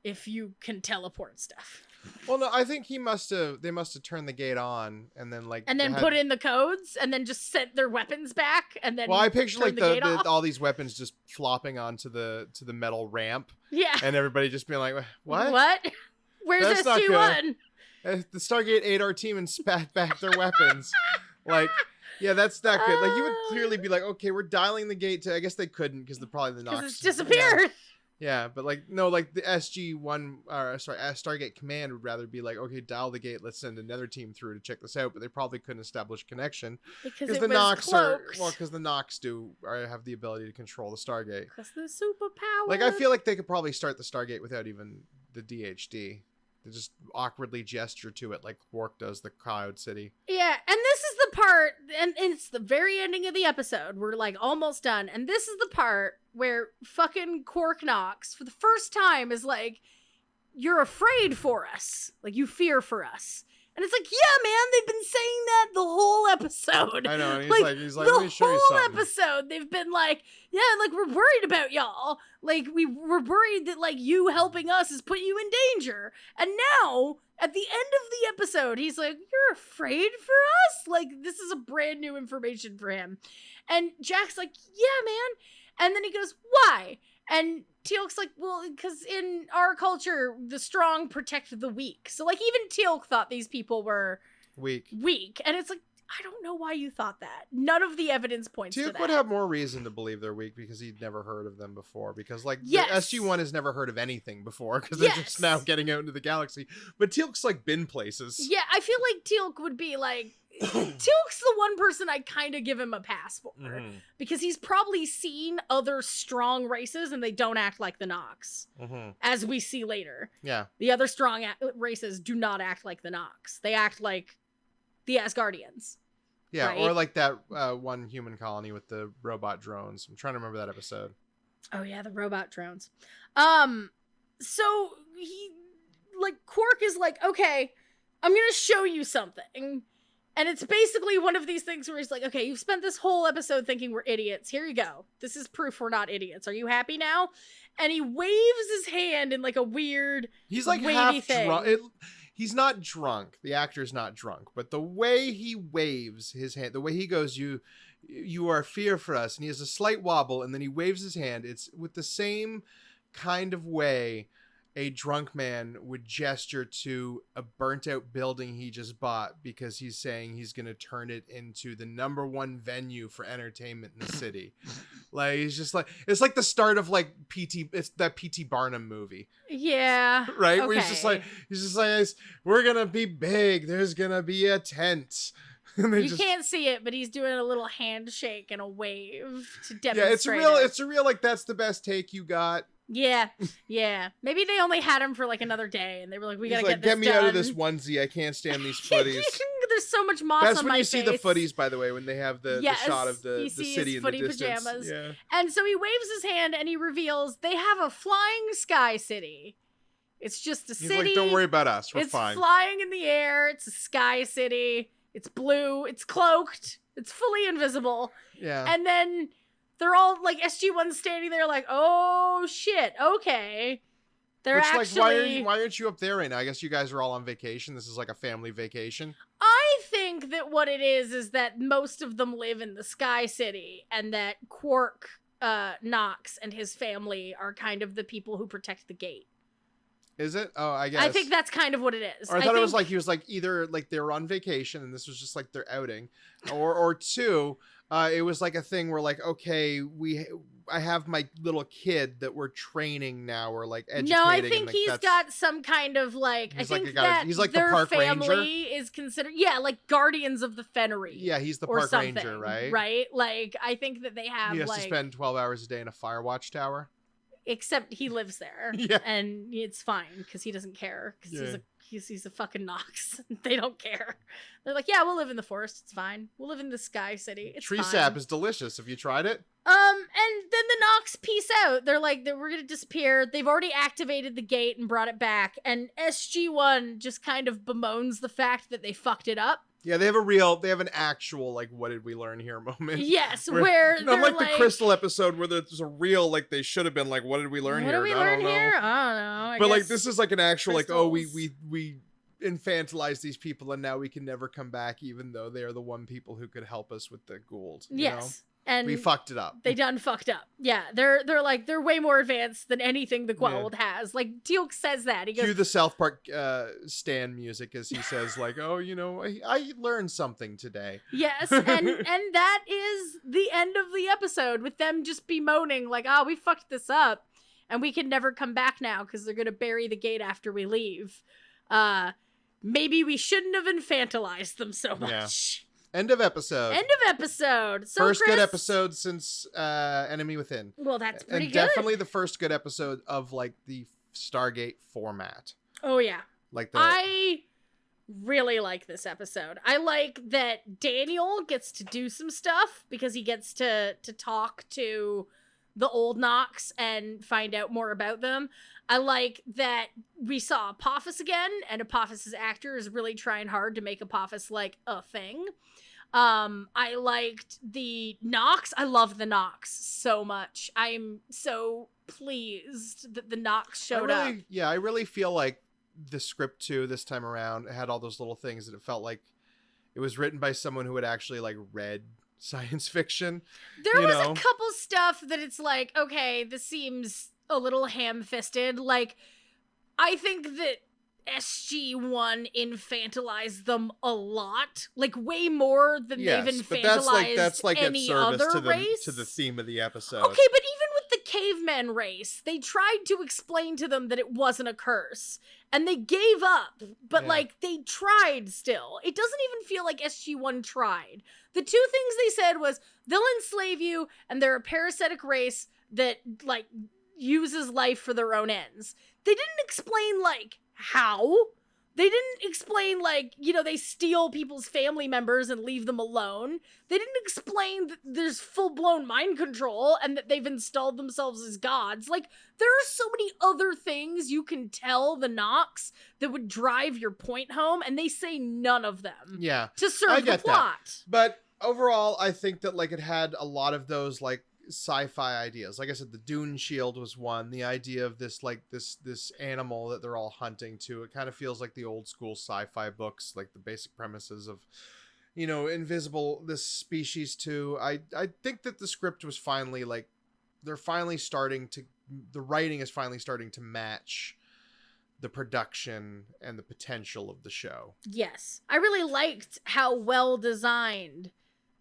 if you can teleport stuff. Well, no, I think they must have turned the gate on and then put in the codes and then just sent their weapons back and then. Well, I picture like the all these weapons just flopping onto the metal ramp. Yeah. And everybody just being like, what? What? Where's SG-1? The Stargate ate our team and spat back their weapons. Like, yeah, that's not good. Like, you would clearly be like, okay, we're dialing the gate to. I guess they couldn't because probably the Nox. Because it's disappeared. Yeah, but like, no, like the Stargate Command would rather be like, okay, dial the gate, let's send another team through to check this out, but they probably couldn't establish connection. Because the Nox because the Nox have the ability to control the Stargate. Because the superpower. Like, I feel like they could probably start the Stargate without even the DHD. They just awkwardly gesture to it like Quark does the Cloud City. Yeah, and this is the part, and it's the very ending of the episode. We're like almost done, and this is the part where fucking Quark Knox, for the first time, is like, you're afraid for us. Like, you fear for us. And it's like, yeah, man, they've been saying that the whole episode. I know, and he's like, let me show you the something. whole episode, they've been like, yeah, like, we're worried about y'all. Like, we're worried that, like, you helping us has put you in danger. And now, at the end of the episode, he's like, you're afraid for us? Like, this is a brand new information for him. And Jack's like, yeah, man. And then he goes, why? And Teal'c's like, well, because in our culture, the strong protect the weak. So, like, even Teal'c thought these people were weak. And it's like, I don't know why you thought that. None of the evidence points to that. Teal'c would have more reason to believe they're weak because he'd never heard of them before. Because, like, yes. the SG-1 has never heard of anything before because they're just now getting out into the galaxy. But Teal'c's, like, been places. Yeah, I feel like Teal'c would be, like... Teal'c's the one person I kind of give him a pass for. Mm-hmm. Because he's probably seen other strong races and they don't act like the Nox. Mm-hmm. As we see later. Yeah. The other strong races do not act like the Nox. They act like the Asgardians. Yeah, right? Or like that one human colony with the robot drones. I'm trying to remember that episode. Oh yeah, the robot drones. So he, like, Quark is like, okay, I'm gonna show you something. And it's basically one of these things where he's like, okay, you've spent this whole episode thinking we're idiots. Here you go. This is proof we're not idiots. Are you happy now? And he waves his hand in, like, a weird, he's like half drunk. He's not drunk. The actor's not drunk. But the way he waves his hand, the way he goes, you are fear for us. And he has a slight wobble, and then he waves his hand. It's with the same kind of way a drunk man would gesture to a burnt out building he just bought because he's saying he's going to turn it into the #1 venue for entertainment in the city. Like, he's just like, it's like the start of, like, it's that P.T. Barnum movie. Yeah. Right? Okay. Where he's just like, we're going to be big. There's going to be a tent. You can't see it, but he's doing a little handshake and a wave to demonstrate. Yeah, it's a real, like, that's the best take you got. Yeah. Maybe they only had him for, like, another day, and they were like, we gotta get this get me done. Out of this onesie. I can't stand these footies. There's so much moss That's on when my you face. see the footies, by the way, when they have the shot of the city in the Footie distance. Pajamas. Yeah. And so he waves his hand, and he reveals they have a flying sky city. It's just a city. He's like, don't worry about us. We're fine. It's flying in the air. It's a sky city. It's blue. It's cloaked. It's fully invisible. Yeah. And then they're all, like, SG-1's standing there like, oh, shit, okay. They're actually... Like, why aren't you up there right now? I guess you guys are all on vacation. This is like a family vacation. I think that what it is that most of them live in the Sky City, and that Quark Nox and his family are kind of the people who protect the gate. Is it? Oh, I guess. I think that's kind of what it is. Or I thought it was like he was like either like they were on vacation and this was just like their outing, or two, it was like a thing where like, okay, I have my little kid that we're training now, or like educating. No, I think and, like, he's got some kind of like, I think that he's like their the park family ranger. is considered, like Guardians of the Fenry. Yeah, he's the or park something, ranger, right? Right? Like, I think that they have he has like... to spend 12 hours a day in a fire watch tower. Except he lives there. Yeah. And it's fine because he doesn't care. Because he's a fucking Nox. They don't care. They're like, yeah, we'll live in the forest. It's fine. We'll live in the Sky City. It's Tree fine. sap is delicious. Have you tried it? And then the Nox peace out. They're like, we're gonna disappear. They've already activated the gate and brought it back. And SG-1 just kind of bemoans the fact that they fucked it up. Yeah, they have an actual, like, what did we learn here moment. Yes, where not like the Crystal episode where there's a real, like, they should have been like, what did we learn here? What did we learn here? I don't know. But like, this is like an actual, crystals. Like, oh, we infantilize these people and now we can never come back, even though they are the one people who could help us with the Gould. You know? And we fucked it up. They done fucked up. Yeah, they're like, they're way more advanced than anything the Gould has. Like, Teal'c says that. He goes, cue the South Park Stan music as he says, like, oh, you know, I learned something today. Yes, and that is the end of the episode, with them just bemoaning, like, oh, we fucked this up, and we can never come back now because they're gonna bury the gate after we leave. Maybe we shouldn't have infantilized them so much. Yeah. End of episode. So, first Chris, good episode since Enemy Within. Well, that's pretty and good. Definitely the first good episode of, like, the Stargate format. Oh yeah. Like I really like this episode. I like that Daniel gets to do some stuff because he gets to talk to the old Nox and find out more about them. I like that we saw Apophis again, and Apophis's actor is really trying hard to make Apophis like a thing. I liked the Nox. I love the Nox so much. I'm so pleased that the Nox showed up. Yeah, I really feel like the script too this time around had all those little things that it felt like it was written by someone who had actually like read science fiction. There was a couple stuff that it's like, okay, this seems a little ham-fisted. Like, I think that SG-1 infantilized them a lot, like way more than they've infantilized that's like any service other race. To the theme of the episode. Okay, but even with the cavemen race, they tried to explain to them that it wasn't a curse, and they gave up, but like they tried still. It doesn't even feel like SG-1 tried. The two things they said was they'll enslave you, and they're a parasitic race that like uses life for their own ends. They didn't explain like how. They didn't explain like, you know, they steal people's family members and leave them alone. They didn't explain that there's full-blown mind control and that they've installed themselves as gods. Like, there are so many other things you can tell the Nox that would drive your point home, and they say none of them. Yeah. To serve the plot. That. But overall, I think that like it had a lot of those like sci-fi ideas. Like I said, the Dune shield was one. The idea of this like this animal that they're all hunting to, it kind of feels like the old school sci-fi books, like the basic premises of, you know, invisible, this species too. I think that the script was finally like, the writing is finally starting to match the production and the potential of the show. Yes. I really liked how well designed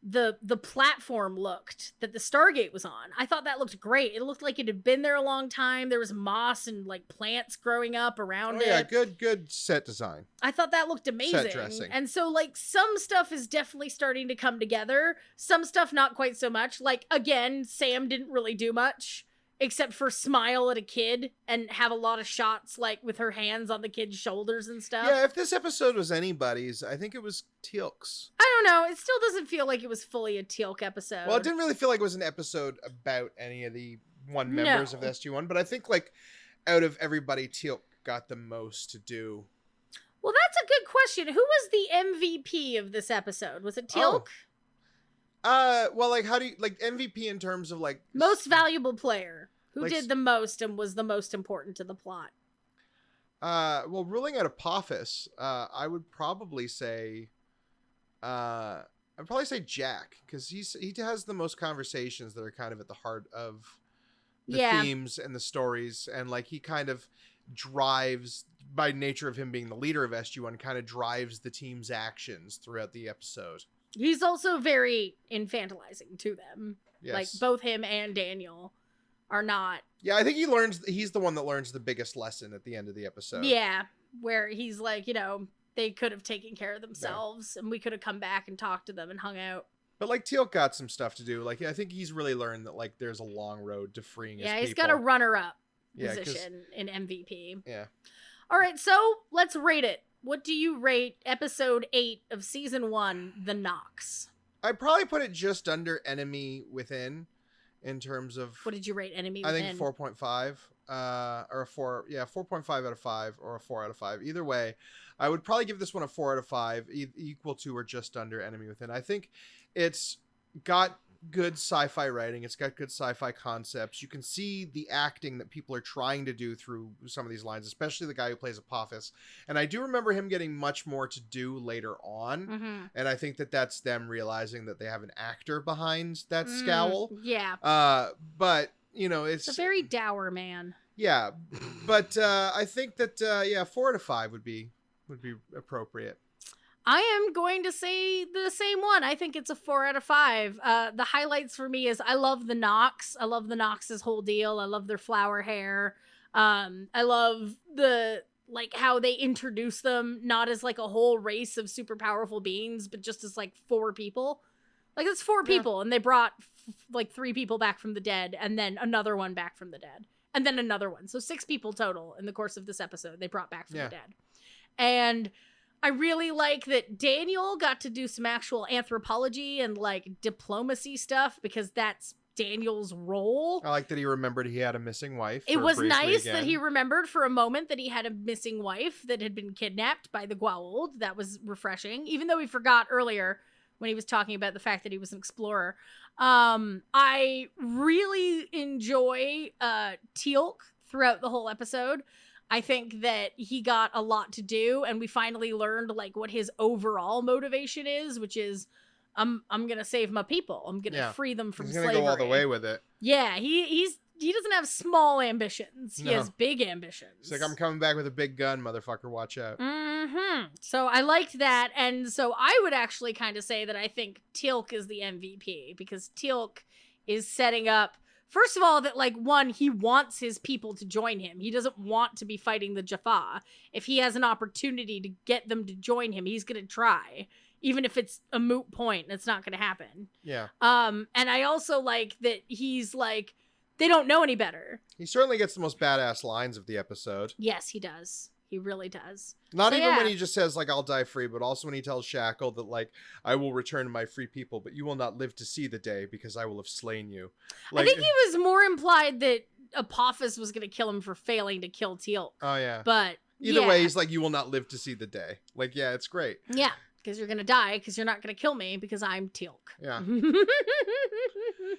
the platform looked that the Stargate was on. I thought that looked great. It looked like it had been there a long time. There was moss and like plants growing up around it. Yeah, good set design. I thought that looked amazing. Set dressing. And so like some stuff is definitely starting to come together. Some stuff not quite so much. Like again, Sam didn't really do much except for smile at a kid and have a lot of shots like with her hands on the kid's shoulders and stuff. Yeah, if this episode was anybody's, I think it was Teal'c's. I don't know. It still doesn't feel like it was fully a Teal'c episode. Well, it didn't really feel like it was an episode about any of the members of SG-1, but I think like out of everybody, Teal'c got the most to do. Well, that's a good question. Who was the MVP of this episode? Was it Teal'c? Well, like, how do you, like, MVP in terms of, like... Most valuable player. Who like, did the most and was the most important to the plot? Well, ruling out Apophis, I would probably say... I'd probably say Jack, because he has the most conversations that are kind of at the heart of the themes and the stories, and, like, he kind of drives, by nature of him being the leader of SG-1, kind of drives the team's actions throughout the episode. He's also very infantilizing to them. Yes. Like, both him and Daniel are not... Yeah, I think he's the one that learns the biggest lesson at the end of the episode. Yeah, where he's like, you know, they could have taken care of themselves, and we could have come back and talked to them and hung out. But, like, Teal'c got some stuff to do. Like, I think he's really learned that, like, there's a long road to freeing his people. Yeah, he's got a runner-up position in MVP. Yeah. All right, so let's rate it. What do you rate episode 8 of season 1, The Nox? I'd probably put it just under Enemy Within in terms of... What did you rate Enemy Within? I think 4.5. Or a 4. Yeah, 4.5 out of 5 or a 4 out of 5. Either way, I would probably give this one a 4 out of 5, equal to or just under Enemy Within. I think it's got good sci-fi writing. It's got good sci-fi concepts. You can see the acting that people are trying to do through some of these lines, especially the guy who plays Apophis. And I do remember him getting much more to do later on. Mm-hmm. And I think that that's them realizing that they have an actor behind that scowl. Yeah. But, you know, it's a very dour man. Yeah. But I think that, 4 out of 5 would be appropriate. I am going to say the same one. I think it's a 4 out of 5. The highlights for me is I love the Nox. I love the Nox's whole deal. I love their flower hair. I love the, like, how they introduce them, not as, like, a whole race of super powerful beings, but just as, like, 4 people. Like, it's 4 people, and they brought, like, 3 people back from the dead, and then another one back from the dead, and then another one. So 6 people total in the course of this episode they brought back from the dead. And I really like that Daniel got to do some actual anthropology and, like, diplomacy stuff, because that's Daniel's role. I like that he remembered he had a missing wife. It was nice again. that he remembered for a moment that he had a missing wife that had been kidnapped by the Goa'uld. That was refreshing, even though he forgot earlier when he was talking about the fact that he was an explorer. I really enjoy Teal'c throughout the whole episode. I think that he got a lot to do, and we finally learned like what his overall motivation is, which is I'm gonna save my people. I'm gonna free them from slavery. He's gonna go all the way with it. Yeah, he doesn't have small ambitions. He has big ambitions. He's like, I'm coming back with a big gun, motherfucker. Watch out. So I liked that, and so I would actually kind of say that I think Teal'c is the MVP, because Teal'c is setting up, first of all, that like, one, he wants his people to join him. He doesn't want to be fighting the Jaffa. If he has an opportunity to get them to join him, he's gonna try. Even if it's a moot point, it's not going to happen. Yeah. And I also like that he's like, they don't know any better. He certainly gets the most badass lines of the episode. Yes, he does. He really does. Not even when he just says, like, I'll die free, but also when he tells Shackle that, like, I will return to my free people, but you will not live to see the day because I will have slain you. Like, I think he was more implied that Apophis was going to kill him for failing to kill Teal'c. Oh, yeah. But either way, he's like, you will not live to see the day. Like, yeah, it's great. Yeah. Because you're going to die, because you're not going to kill me, because I'm Teal'c. Yeah.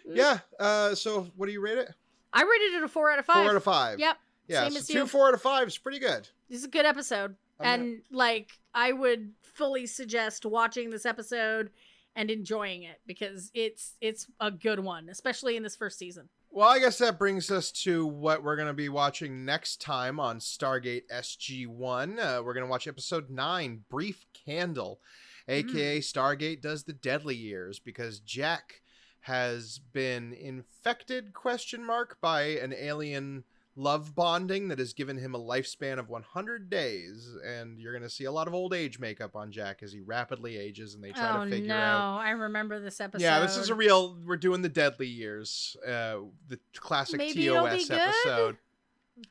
Yeah. So what do you rate it? I rated it a 4 out of 5. 4 out of 5. Yep. Yeah, Same so as 2 you. 4 out of 5 is pretty good. This is a good episode. And, like, I would fully suggest watching this episode and enjoying it, because it's a good one, especially in this first season. Well, I guess that brings us to what we're going to be watching next time on Stargate SG-1. We're going to watch episode 9, Brief Candle, a.k.a. Stargate Does the Deadly Years, because Jack has been infected, by an alien love bonding that has given him a lifespan of 100 days, and you're going to see a lot of old age makeup on Jack as he rapidly ages, and they try to figure out. I remember this episode. Yeah, this is a real, we're doing the Deadly Years, the classic TOS episode.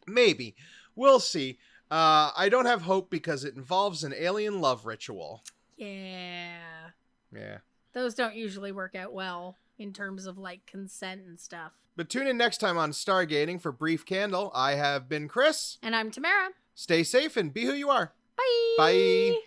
Maybe. We'll see. I don't have hope because it involves an alien love ritual. Yeah. Yeah. Those don't usually work out well in terms of like consent and stuff. But tune in next time on Stargating for Brief Candle. I have been Chris. And I'm Tamara. Stay safe and be who you are. Bye. Bye.